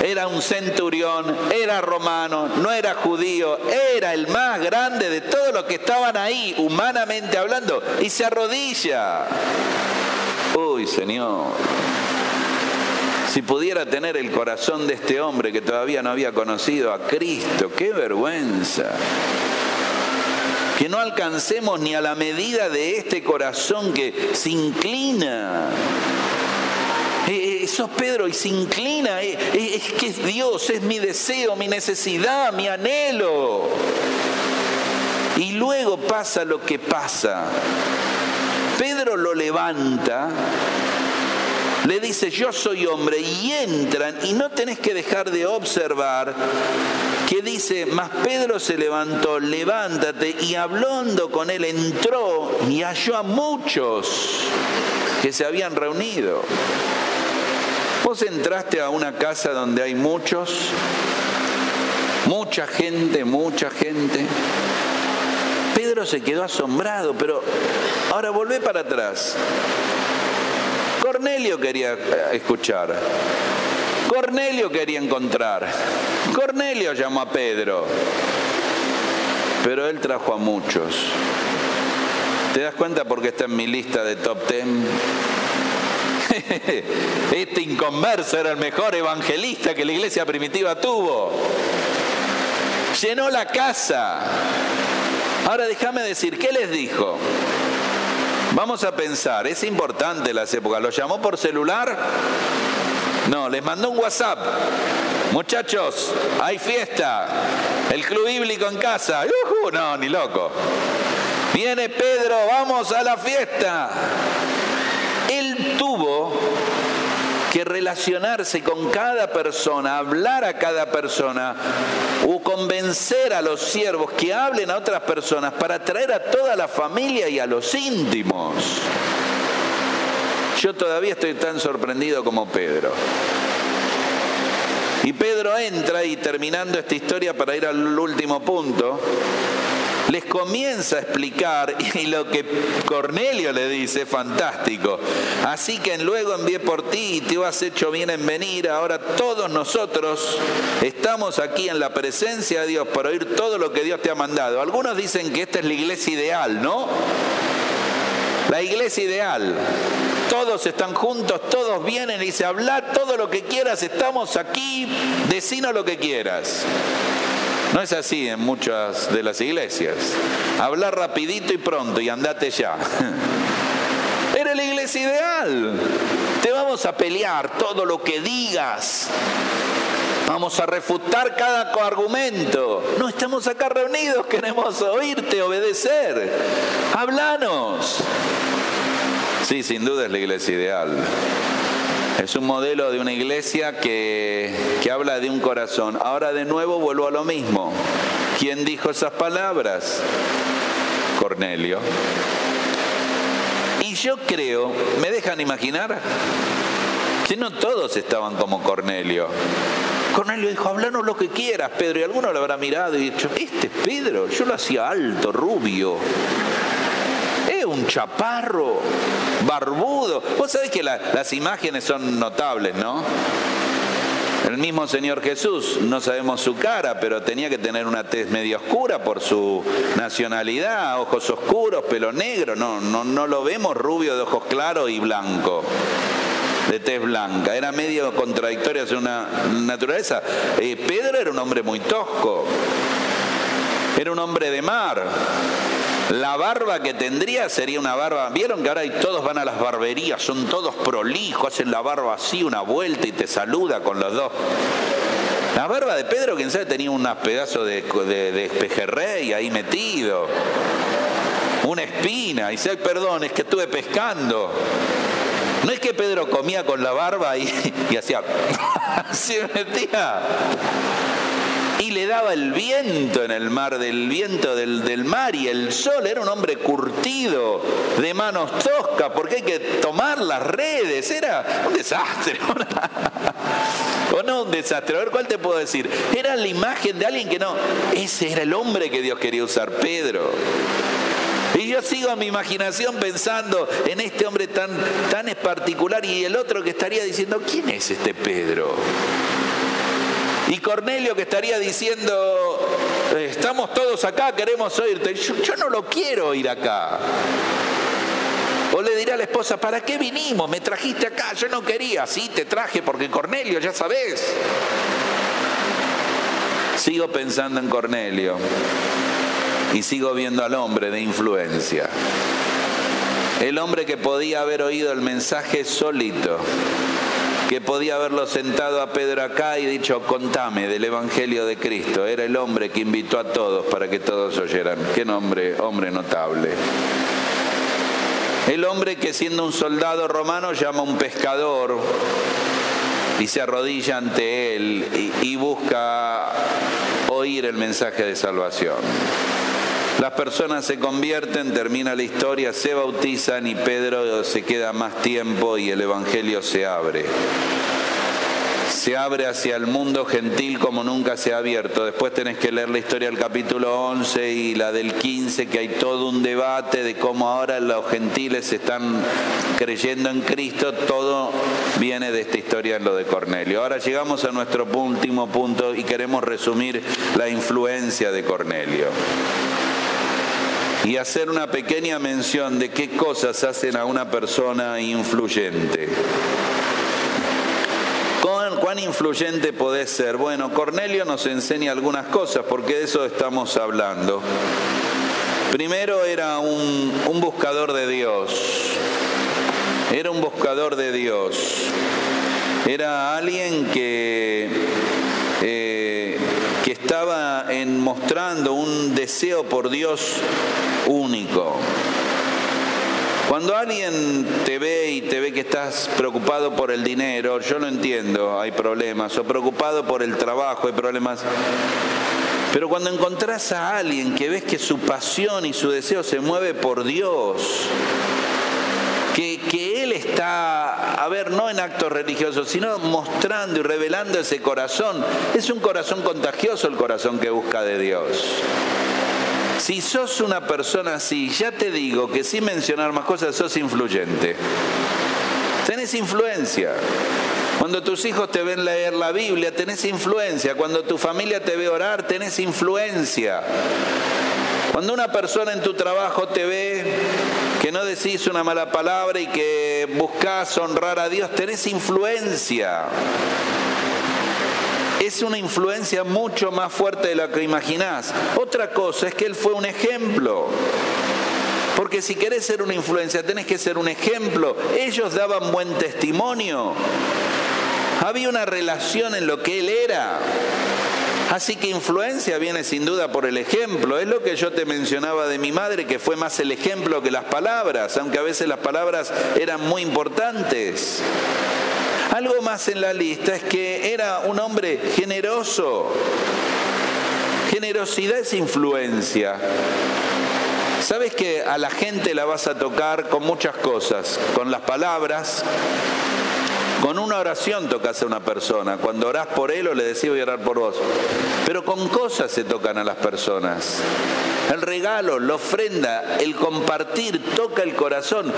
era un centurión, era romano, no era judío, era el más grande de todos los que estaban ahí, humanamente hablando, y se arrodilla. Uy, Señor, si pudiera tener el corazón de este hombre que todavía no había conocido a Cristo, qué vergüenza. Que no alcancemos ni a la medida de este corazón que se inclina. Sos Pedro y se inclina, es que es Dios, es mi deseo, mi necesidad, mi anhelo. Y luego pasa lo que pasa. Pedro lo levanta, le dice, yo soy hombre, y entran, y no tenés que dejar de observar que dice, mas Pedro se levantó, levántate, y hablando con él entró y halló a muchos que se habían reunido. Vos entraste a una casa donde hay mucha gente. Pedro se quedó asombrado, pero ahora volvé para atrás. Cornelio quería escuchar. Cornelio quería encontrar. Cornelio llamó a Pedro. Pero él trajo a muchos. ¿Te das cuenta por qué está en mi lista de top 10? Este inconverso era el mejor evangelista que la iglesia primitiva tuvo. Llenó la casa. Ahora déjame decir, ¿qué les dijo? Vamos a pensar, es importante las épocas. ¿Lo llamó por celular? No, les mandó un WhatsApp. Muchachos, hay fiesta. El club bíblico en casa. No, ni loco. Viene Pedro, vamos a la fiesta. Él tuvo que relacionarse con cada persona, hablar a cada persona o convencer a los siervos que hablen a otras personas para atraer a toda la familia y a los íntimos. Yo todavía estoy tan sorprendido como Pedro. Y Pedro entra y terminando esta historia para ir al último punto, les comienza a explicar, y lo que Cornelio le dice es fantástico. Así que luego envié por ti y te has hecho bien en venir. Ahora todos nosotros estamos aquí en la presencia de Dios para oír todo lo que Dios te ha mandado. Algunos dicen que esta es la iglesia ideal, ¿no? La iglesia ideal. todos están juntos, todos vienen y dice, habla todo lo que quieras, estamos aquí, decinos lo que quieras. No es así en muchas de las iglesias. Habla rapidito y pronto y andate ya. Era la iglesia ideal. Te vamos a pelear todo lo que digas. Vamos a refutar cada argumento. No estamos acá reunidos, queremos oírte, obedecer. Háblanos. Sí, sin duda es la iglesia ideal. Es un modelo de una iglesia que habla de un corazón. Ahora de nuevo vuelvo a lo mismo. ¿Quién dijo esas palabras? Cornelio. Y yo creo, ¿me dejan imaginar? Que no todos estaban como Cornelio. Cornelio dijo, hablanos lo que quieras, Pedro. Y alguno lo habrá mirado y dicho, este es Pedro, yo lo hacía alto, rubio. Es un chaparro, barbudo. Vos sabés que las imágenes son notables, ¿no? El mismo Señor Jesús, no sabemos su cara, pero tenía que tener una tez medio oscura por su nacionalidad, ojos oscuros, pelo negro. No lo vemos rubio de ojos claros y blanco, de tez blanca. Era medio contradictorio hacia una naturaleza. Pedro era un hombre muy tosco, era un hombre de mar. La barba que tendría sería una barba. ¿Vieron que ahora todos van a las barberías? Son todos prolijos, hacen la barba así, una vuelta y te saluda con los dos. La barba de Pedro, quién sabe, tenía unos pedazos de pejerrey ahí metido. Una espina. Y dice, perdón, es que estuve pescando. No es que Pedro comía con la barba y hacía... se metía... Y le daba el viento en el mar, del viento del mar y el sol. Era un hombre curtido, de manos toscas, porque hay que tomar las redes. Era un desastre. O no un desastre. A ver, ¿cuál te puedo decir? Era la imagen de alguien que no... Ese era el hombre que Dios quería usar, Pedro. Y yo sigo en mi imaginación pensando en este hombre tan particular y el otro que estaría diciendo, ¿quién es este Pedro? Y Cornelio que estaría diciendo, estamos todos acá, queremos oírte. Yo no lo quiero oír acá. O le dirá a la esposa, ¿para qué vinimos? Me trajiste acá, yo no quería. Sí, te traje porque Cornelio, ya sabés. Sigo pensando en Cornelio y sigo viendo al hombre de influencia. El hombre que podía haber oído el mensaje solito, que podía haberlo sentado a Pedro acá y dicho, contame del Evangelio de Cristo. Era el hombre que invitó a todos para que todos oyeran. Qué nombre, hombre notable. El hombre que siendo un soldado romano llama a un pescador y se arrodilla ante él y busca oír el mensaje de salvación. Las personas se convierten, termina la historia, se bautizan y Pedro se queda más tiempo y el Evangelio se abre. Se abre hacia el mundo gentil como nunca se ha abierto. Después tenés que leer la historia del capítulo 11 y la del 15, que hay todo un debate de cómo ahora los gentiles están creyendo en Cristo. Todo viene de esta historia en lo de Cornelio. Ahora llegamos a nuestro último punto y queremos resumir la influencia de Cornelio y hacer una pequeña mención de qué cosas hacen a una persona influyente. ¿Cuán influyente podés ser? Bueno, Cornelio nos enseña algunas cosas, porque de eso estamos hablando. Primero, era un buscador de Dios. Era un buscador de Dios. Era alguien que estaba mostrando un deseo por Dios único. Cuando alguien te ve que estás preocupado por el dinero, yo lo entiendo, hay problemas, o preocupado por el trabajo, hay problemas. Pero cuando encontrás a alguien que ves que su pasión y su deseo se mueve por Dios, que él está, no en actos religiosos, sino mostrando y revelando ese corazón, es un corazón contagioso el corazón que busca de Dios. Si sos una persona así, ya te digo que sin mencionar más cosas, sos influyente. Tenés influencia. Cuando tus hijos te ven leer la Biblia, tenés influencia. Cuando tu familia te ve orar, tenés influencia. Cuando una persona en tu trabajo te ve que no decís una mala palabra y que buscás honrar a Dios, tenés influencia. Es una influencia mucho más fuerte de lo que imaginás. Otra cosa es que él fue un ejemplo. Porque si querés ser una influencia, tenés que ser un ejemplo. Ellos daban buen testimonio. Había una relación en lo que él era. Así que influencia viene sin duda por el ejemplo. Es lo que yo te mencionaba de mi madre, que fue más el ejemplo que las palabras, aunque a veces las palabras eran muy importantes. Algo más en la lista es que era un hombre generoso. Generosidad es influencia. Sabes que a la gente la vas a tocar con muchas cosas, con las palabras. Con una oración tocas a una persona. Cuando orás por él o le decís voy a orar por vos. Pero con cosas se tocan a las personas. El regalo, la ofrenda, el compartir, toca el corazón.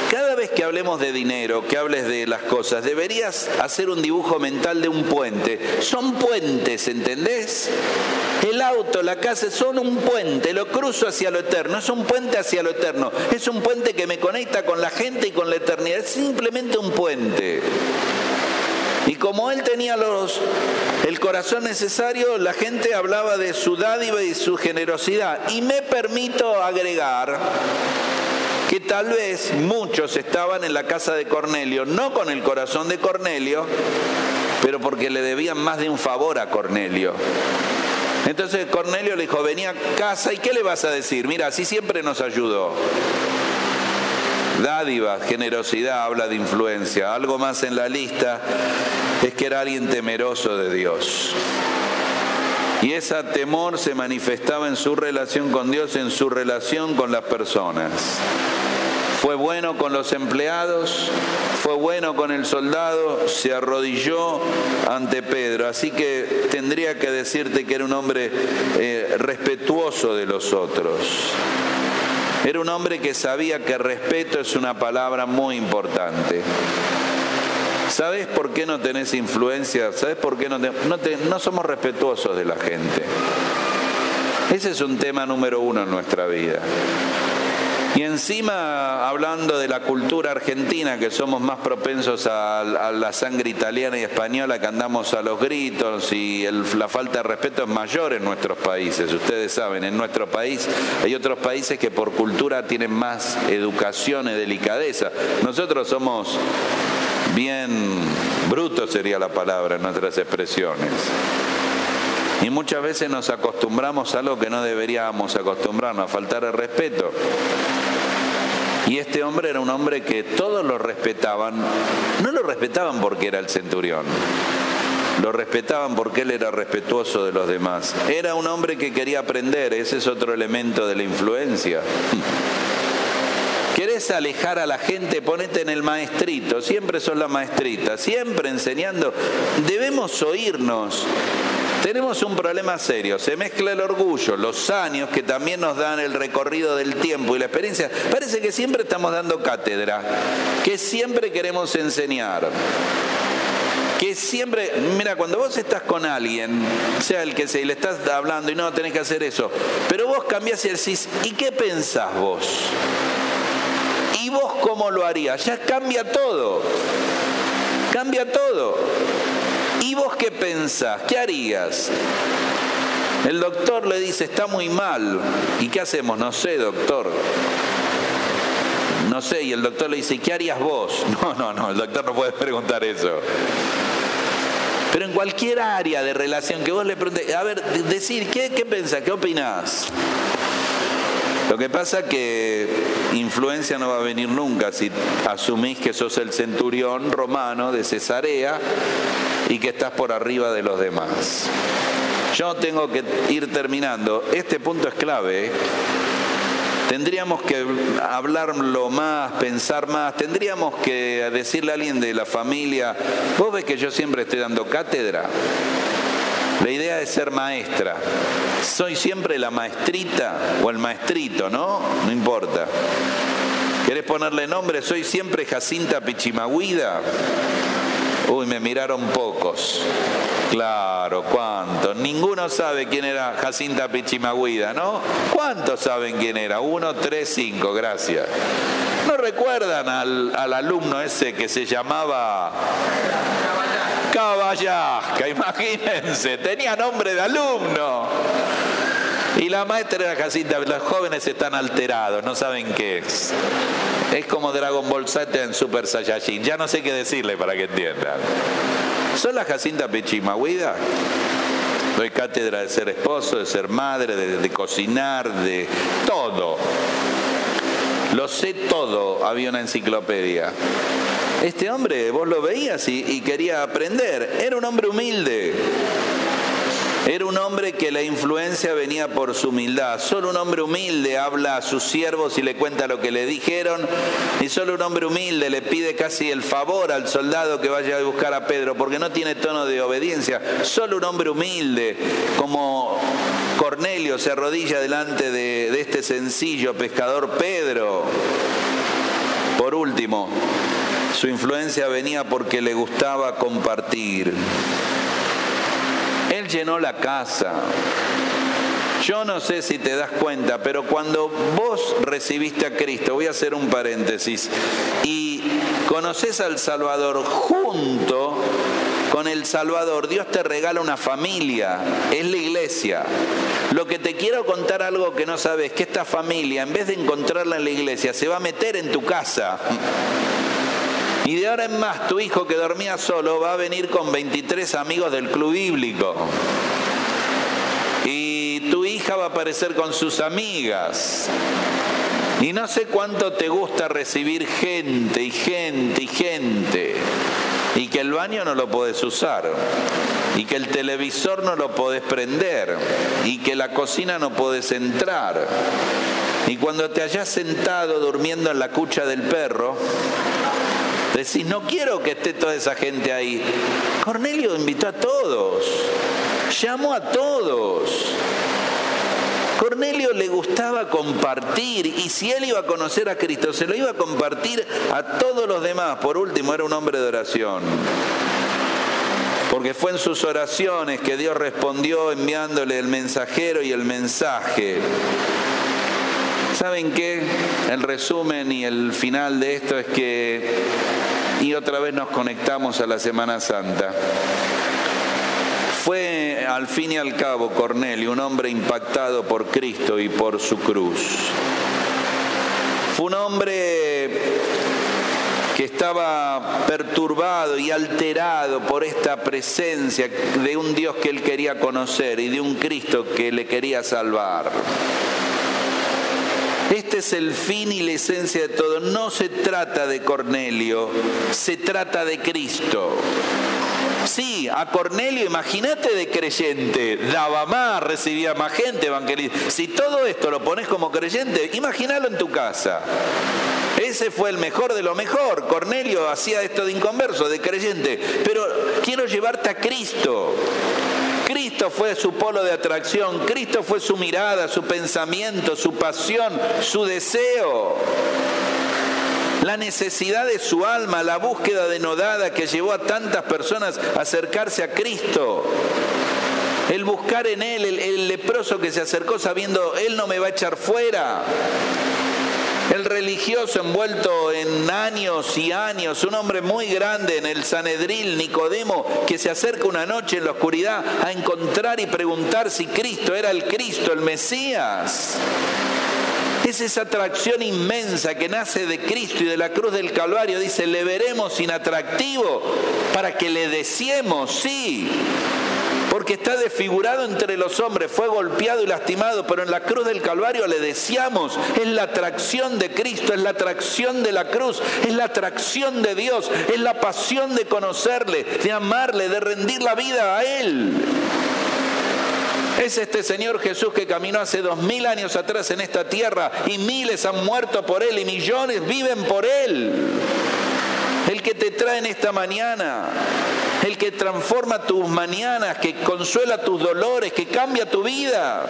Cada vez que hablemos de dinero, que hables de las cosas, deberías hacer un dibujo mental de un puente. Son puentes, ¿entendés? El auto, la casa, son un puente. Lo cruzo hacia lo eterno. Es un puente hacia lo eterno. Es un puente que me conecta con la gente y con la eternidad. Es simplemente un puente. Y como él tenía el corazón necesario, la gente hablaba de su dádiva y su generosidad. Y me permito agregar que tal vez muchos estaban en la casa de Cornelio, no con el corazón de Cornelio, pero porque le debían más de un favor a Cornelio. Entonces Cornelio le dijo, vení a casa, ¿y qué le vas a decir? Mira, así siempre nos ayudó. Dádiva, generosidad, habla de influencia. Algo más en la lista es que era alguien temeroso de Dios. Y ese temor se manifestaba en su relación con Dios, en su relación con las personas. Fue bueno con los empleados, fue bueno con el soldado, se arrodilló ante Pedro. Así que tendría que decirte que era un hombre respetuoso de los otros. Era un hombre que sabía que respeto es una palabra muy importante. ¿Sabes por qué no tenés influencia? ¿Sabes por qué no somos respetuosos de la gente? Ese es un tema número uno en nuestra vida. Y encima, hablando de la cultura argentina, que somos más propensos a la sangre italiana y española, que andamos a los gritos y la falta de respeto es mayor en nuestros países. Ustedes saben, en nuestro país hay otros países que por cultura tienen más educación y delicadeza. Nosotros somos bien brutos, sería la palabra, en nuestras expresiones. Y muchas veces nos acostumbramos a algo que no deberíamos acostumbrarnos, a faltar el respeto. Y este hombre era un hombre que todos lo respetaban. No lo respetaban porque era el centurión. Lo respetaban porque él era respetuoso de los demás. Era un hombre que quería aprender. Ese es otro elemento de la influencia. ¿Querés alejar a la gente? Ponete en el maestrito. Siempre sos la maestrita. Siempre enseñando. Debemos oírnos. Tenemos un problema serio, se mezcla el orgullo, los años que también nos dan el recorrido del tiempo y la experiencia. Parece que siempre estamos dando cátedra, que siempre queremos enseñar, que siempre, mira, cuando vos estás con alguien, sea el que sea, y le estás hablando y no, tenés que hacer eso, pero vos cambiás y decís, ¿y qué pensás vos? ¿Y vos cómo lo harías? Ya cambia todo, cambia todo. ¿Y vos qué pensás? ¿Qué harías? El doctor le dice, está muy mal. ¿Y qué hacemos? No sé, doctor. No sé. Y el doctor le dice, ¿qué harías vos? No, el doctor no puede preguntar eso. Pero en cualquier área de relación que vos le preguntes, a ver, decir, ¿qué pensás? ¿Qué opinás? Lo que pasa es que influencia no va a venir nunca si asumís que sos el centurión romano de Cesarea y que estás por arriba de los demás. Yo tengo que ir terminando. Este punto es clave. Tendríamos que hablarlo más, pensar más. Tendríamos que decirle a alguien de la familia, vos ves que yo siempre estoy dando cátedra. La idea es ser maestra. Soy siempre la maestrita o el maestrito, ¿no? No importa. ¿Querés ponerle nombre? Soy siempre Jacinta Pichimahuida. Uy, me miraron pocos. Claro, ¿cuántos? Ninguno sabe quién era Jacinta Pichimahuida, ¿no? ¿Cuántos saben quién era? 1, 3, 5, gracias. ¿No recuerdan al alumno ese que se llamaba Caballasca? Imagínense, tenía nombre de alumno. Y la maestra era Jacinta. Los jóvenes están alterados, no saben qué es. Es como Dragon Ball Z en Super Saiyajin. Ya no sé qué decirle para que entiendan. ¿Son la Jacinta Pichimahuida? Doy cátedra de ser esposo, de ser madre, de cocinar, de todo. Lo sé todo, había una enciclopedia. Este hombre, vos lo veías y quería aprender. Era un hombre humilde. Era un hombre que la influencia venía por su humildad. Solo un hombre humilde habla a sus siervos y le cuenta lo que le dijeron. Y solo un hombre humilde le pide casi el favor al soldado que vaya a buscar a Pedro, porque no tiene tono de obediencia. Solo un hombre humilde, como Cornelio, se arrodilla delante de este sencillo pescador Pedro. Por último, su influencia venía porque le gustaba compartir. Él llenó la casa. Yo no sé si te das cuenta, pero cuando vos recibiste a Cristo, voy a hacer un paréntesis, y conoces al Salvador, junto con el Salvador, Dios te regala una familia, es la iglesia. Lo que te quiero contar, algo que no sabes, que esta familia, en vez de encontrarla en la iglesia, se va a meter en tu casa. Y de ahora en más, tu hijo que dormía solo va a venir con 23 amigos del club bíblico. Y tu hija va a aparecer con sus amigas. Y no sé cuánto te gusta recibir gente y gente y gente. Y que el baño no lo podés usar. Y que el televisor no lo podés prender. Y que la cocina no podés entrar. Y cuando te hayas sentado durmiendo en la cucha del perro, decís, no quiero que esté toda esa gente ahí. Cornelio invitó a todos, llamó a todos. Cornelio le gustaba compartir, y si él iba a conocer a Cristo, se lo iba a compartir a todos los demás. Por último, era un hombre de oración. Porque fue en sus oraciones que Dios respondió enviándole el mensajero y el mensaje. ¿Saben qué? El resumen y el final de esto es que, y otra vez nos conectamos a la Semana Santa, fue al fin y al cabo Cornelio un hombre impactado por Cristo y por su cruz. Fue un hombre que estaba perturbado y alterado por esta presencia de un Dios que él quería conocer y de un Cristo que le quería salvar. Este es el fin y la esencia de todo. No se trata de Cornelio, se trata de Cristo. Sí, a Cornelio, imagínate de creyente, daba más, recibía más gente, evangelista. Si todo esto lo pones como creyente, imagínalo en tu casa. Ese fue el mejor de lo mejor. Cornelio hacía esto de inconverso, de creyente. Pero quiero llevarte a Cristo. Cristo fue su polo de atracción, Cristo fue su mirada, su pensamiento, su pasión, su deseo. La necesidad de su alma, la búsqueda denodada que llevó a tantas personas a acercarse a Cristo. El buscar en Él, el leproso que se acercó sabiendo, Él no me va a echar fuera. El religioso envuelto en años y años, un hombre muy grande en el Sanedril, Nicodemo, que se acerca una noche en la oscuridad a encontrar y preguntar si Cristo era el Cristo, el Mesías. Es esa atracción inmensa que nace de Cristo y de la cruz del Calvario. Dice, le veremos inatractivo para que le deseemos, sí. Porque está desfigurado entre los hombres, fue golpeado y lastimado, pero en la cruz del Calvario le deseamos. Es la atracción de Cristo, es la atracción de la cruz, es la atracción de Dios, es la pasión de conocerle, de amarle, de rendir la vida a Él. Es este Señor Jesús que caminó hace 2000 años atrás en esta tierra y miles han muerto por Él y millones viven por Él. El que te trae en esta mañana, el que transforma tus mañanas, que consuela tus dolores, que cambia tu vida.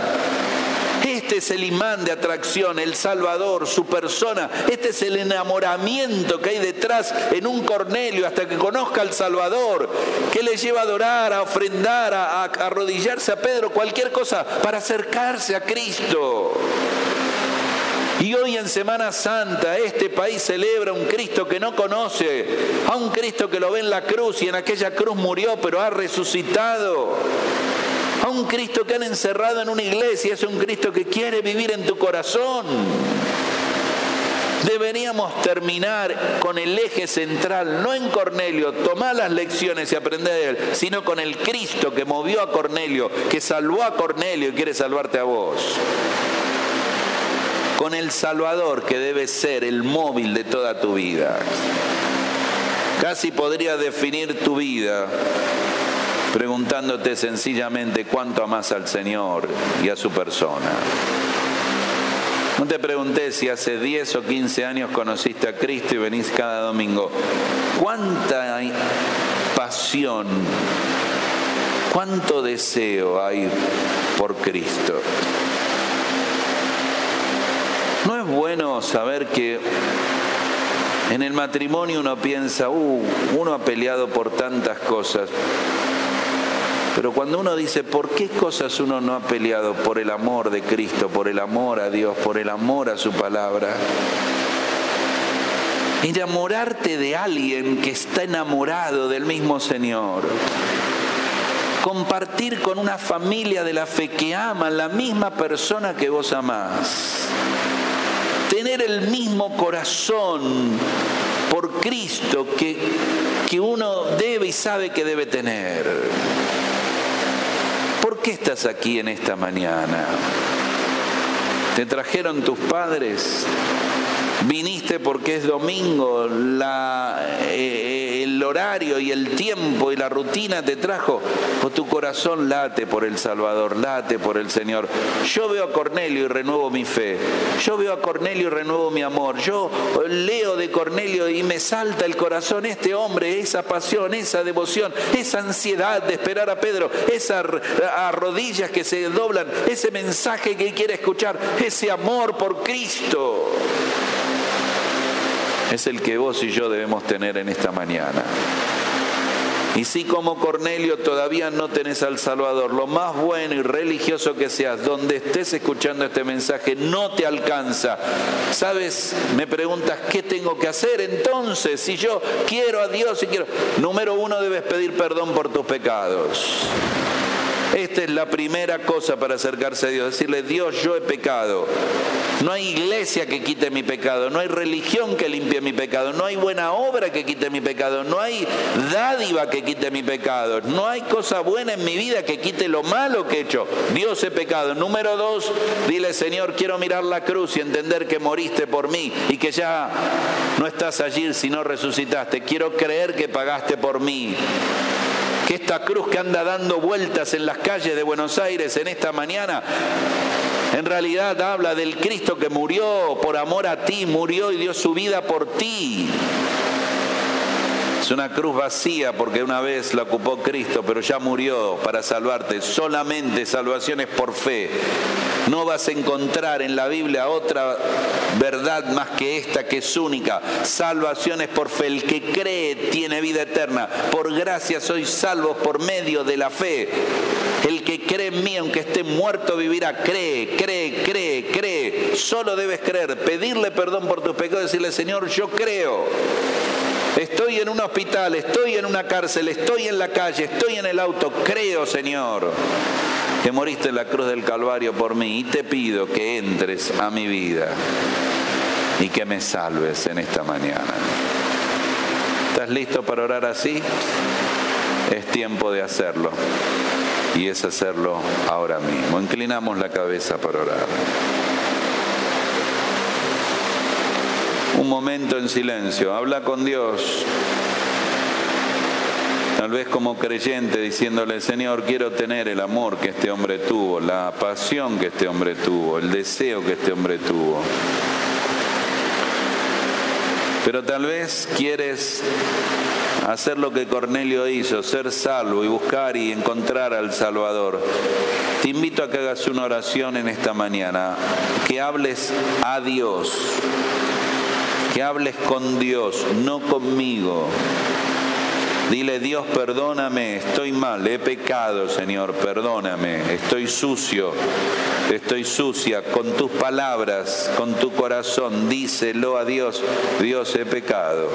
Este es el imán de atracción, el Salvador, su persona. Este es el enamoramiento que hay detrás en un Cornelio hasta que conozca al Salvador, que le lleva a adorar, a ofrendar, a arrodillarse a Pedro, cualquier cosa para acercarse a Cristo. Y hoy en Semana Santa este país celebra un Cristo que no conoce, a un Cristo que lo ve en la cruz y en aquella cruz murió pero ha resucitado, a un Cristo que han encerrado en una iglesia, es un Cristo que quiere vivir en tu corazón. Deberíamos terminar con el eje central, no en Cornelio, tomar las lecciones y aprender de él, sino con el Cristo que movió a Cornelio, que salvó a Cornelio y quiere salvarte a vos. Con el Salvador que debe ser el móvil de toda tu vida. Casi podría definir tu vida preguntándote sencillamente cuánto amás al Señor y a su persona. No te pregunté si hace 10 o 15 años conociste a Cristo y venís cada domingo. ¿Cuánta pasión, cuánto deseo hay por Cristo? ¿No es bueno saber que en el matrimonio uno piensa, uno ha peleado por tantas cosas? Pero cuando uno dice, ¿por qué cosas uno no ha peleado? Por el amor de Cristo, por el amor a Dios, por el amor a su palabra. Enamorarte de alguien que está enamorado del mismo Señor. Compartir con una familia de la fe que ama la misma persona que vos amás. Tener el mismo corazón por Cristo que uno debe y sabe que debe tener. ¿Por qué estás aquí en esta mañana? ¿Te trajeron tus padres? ¿Viniste porque es domingo? El horario y el tiempo y la rutina te trajo. ¿O tu corazón late por el Salvador, late por el Señor? Yo veo a Cornelio y renuevo mi fe. Yo veo a Cornelio y renuevo mi amor. Yo leo de Cornelio y me salta el corazón. Este hombre, esa pasión, esa devoción, esa ansiedad de esperar a Pedro, esas rodillas que se doblan, ese mensaje que quiere escuchar, ese amor por Cristo. Es el que vos y yo debemos tener en esta mañana. Y si como Cornelio todavía no tenés al Salvador, lo más bueno y religioso que seas, donde estés escuchando este mensaje, no te alcanza. ¿Sabes? Me preguntas, ¿qué tengo que hacer entonces? Si yo quiero a Dios y quiero... Número 1, debes pedir perdón por tus pecados. Esta es la primera cosa para acercarse a Dios, decirle, Dios, yo he pecado. No hay iglesia que quite mi pecado, no hay religión que limpie mi pecado, no hay buena obra que quite mi pecado, no hay dádiva que quite mi pecado, no hay cosa buena en mi vida que quite lo malo que he hecho. Dios, he pecado. Número 2, dile, Señor, quiero mirar la cruz y entender que moriste por mí y que ya no estás allí sino resucitaste. Quiero creer que pagaste por mí. Que esta cruz que anda dando vueltas en las calles de Buenos Aires en esta mañana, en realidad habla del Cristo que murió por amor a ti, murió y dio su vida por ti. Es una cruz vacía porque una vez la ocupó Cristo, pero ya murió para salvarte. Solamente salvación es por fe. No vas a encontrar en la Biblia otra verdad más que esta, que es única. Salvación es por fe. El que cree tiene vida eterna. Por gracia sois salvos por medio de la fe. El que cree en mí, aunque esté muerto, vivirá. Cree, cree, cree, cree. Solo debes creer. Pedirle perdón por tus pecados y decirle, Señor, yo creo. Estoy en un hospital, estoy en una cárcel, estoy en la calle, estoy en el auto. Creo, Señor, que moriste en la cruz del Calvario por mí y te pido que entres a mi vida y que me salves en esta mañana. ¿Estás listo para orar así? Es tiempo de hacerlo y es hacerlo ahora mismo. Inclinamos la cabeza para orar. Un momento en silencio, habla con Dios. Tal vez como creyente diciéndole, Señor, quiero tener el amor que este hombre tuvo, la pasión que este hombre tuvo, el deseo que este hombre tuvo. Pero tal vez quieres hacer lo que Cornelio hizo, ser salvo y buscar y encontrar al Salvador. Te invito a que hagas una oración en esta mañana, que hables a Dios, que hables con Dios, no conmigo. Dile: Dios, perdóname, estoy mal, he pecado, Señor, perdóname, estoy sucio, estoy sucia. Con tus palabras, con tu corazón, díselo a Dios: Dios, he pecado.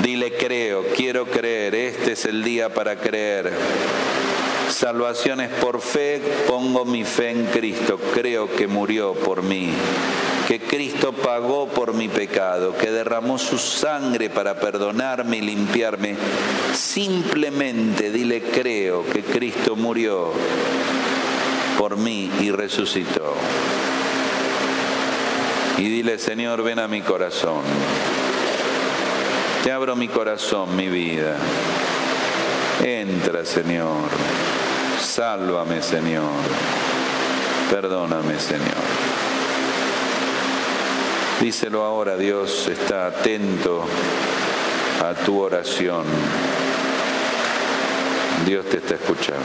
Dile: creo, quiero creer, este es el día para creer. Salvación es por fe, pongo mi fe en Cristo, creo que murió por mí, que Cristo pagó por mi pecado, que derramó su sangre para perdonarme y limpiarme. Simplemente dile: creo que Cristo murió por mí y resucitó. Y dile: Señor, ven a mi corazón. Te abro mi corazón, mi vida. Entra, Señor. Sálvame, Señor. Perdóname, Señor. Díselo ahora. Dios está atento a tu oración. Dios te está escuchando.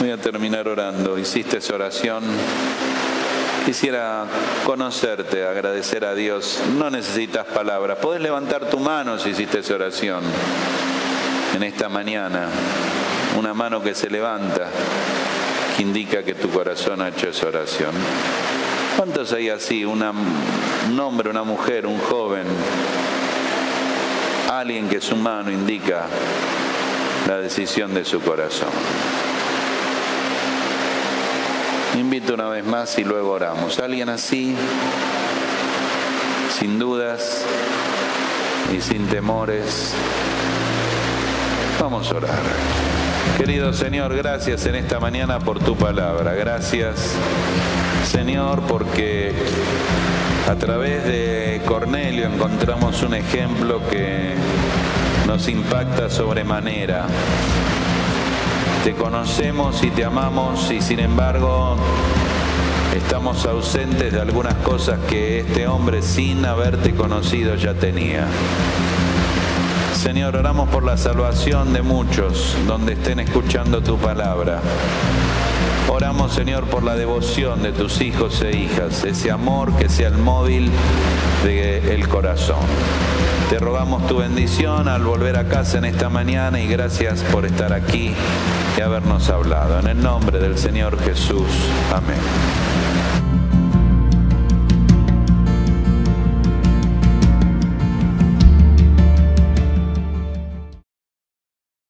Voy a terminar orando. ¿Hiciste esa oración? Quisiera conocerte, agradecer a Dios. No necesitas palabras. Podés levantar tu mano si hiciste esa oración en esta mañana. Una mano que se levanta, que indica que tu corazón ha hecho esa oración. ¿Cuántos hay así? Un hombre, una mujer, un joven, alguien que su mano indica la decisión de su corazón. Invito una vez más y luego oramos. ¿Alguien así? Sin dudas y sin temores. Vamos a orar. Querido Señor, gracias en esta mañana por tu palabra. Gracias, Señor, porque a través de Cornelio encontramos un ejemplo que nos impacta sobremanera. Te conocemos y te amamos y sin embargo estamos ausentes de algunas cosas que este hombre, sin haberte conocido, ya tenía. Señor, oramos por la salvación de muchos donde estén escuchando tu palabra. Oramos, Señor, por la devoción de tus hijos e hijas, ese amor que sea el móvil del corazón. Te rogamos tu bendición al volver a casa en esta mañana y gracias por estar aquí y habernos hablado. En el nombre del Señor Jesús. Amén.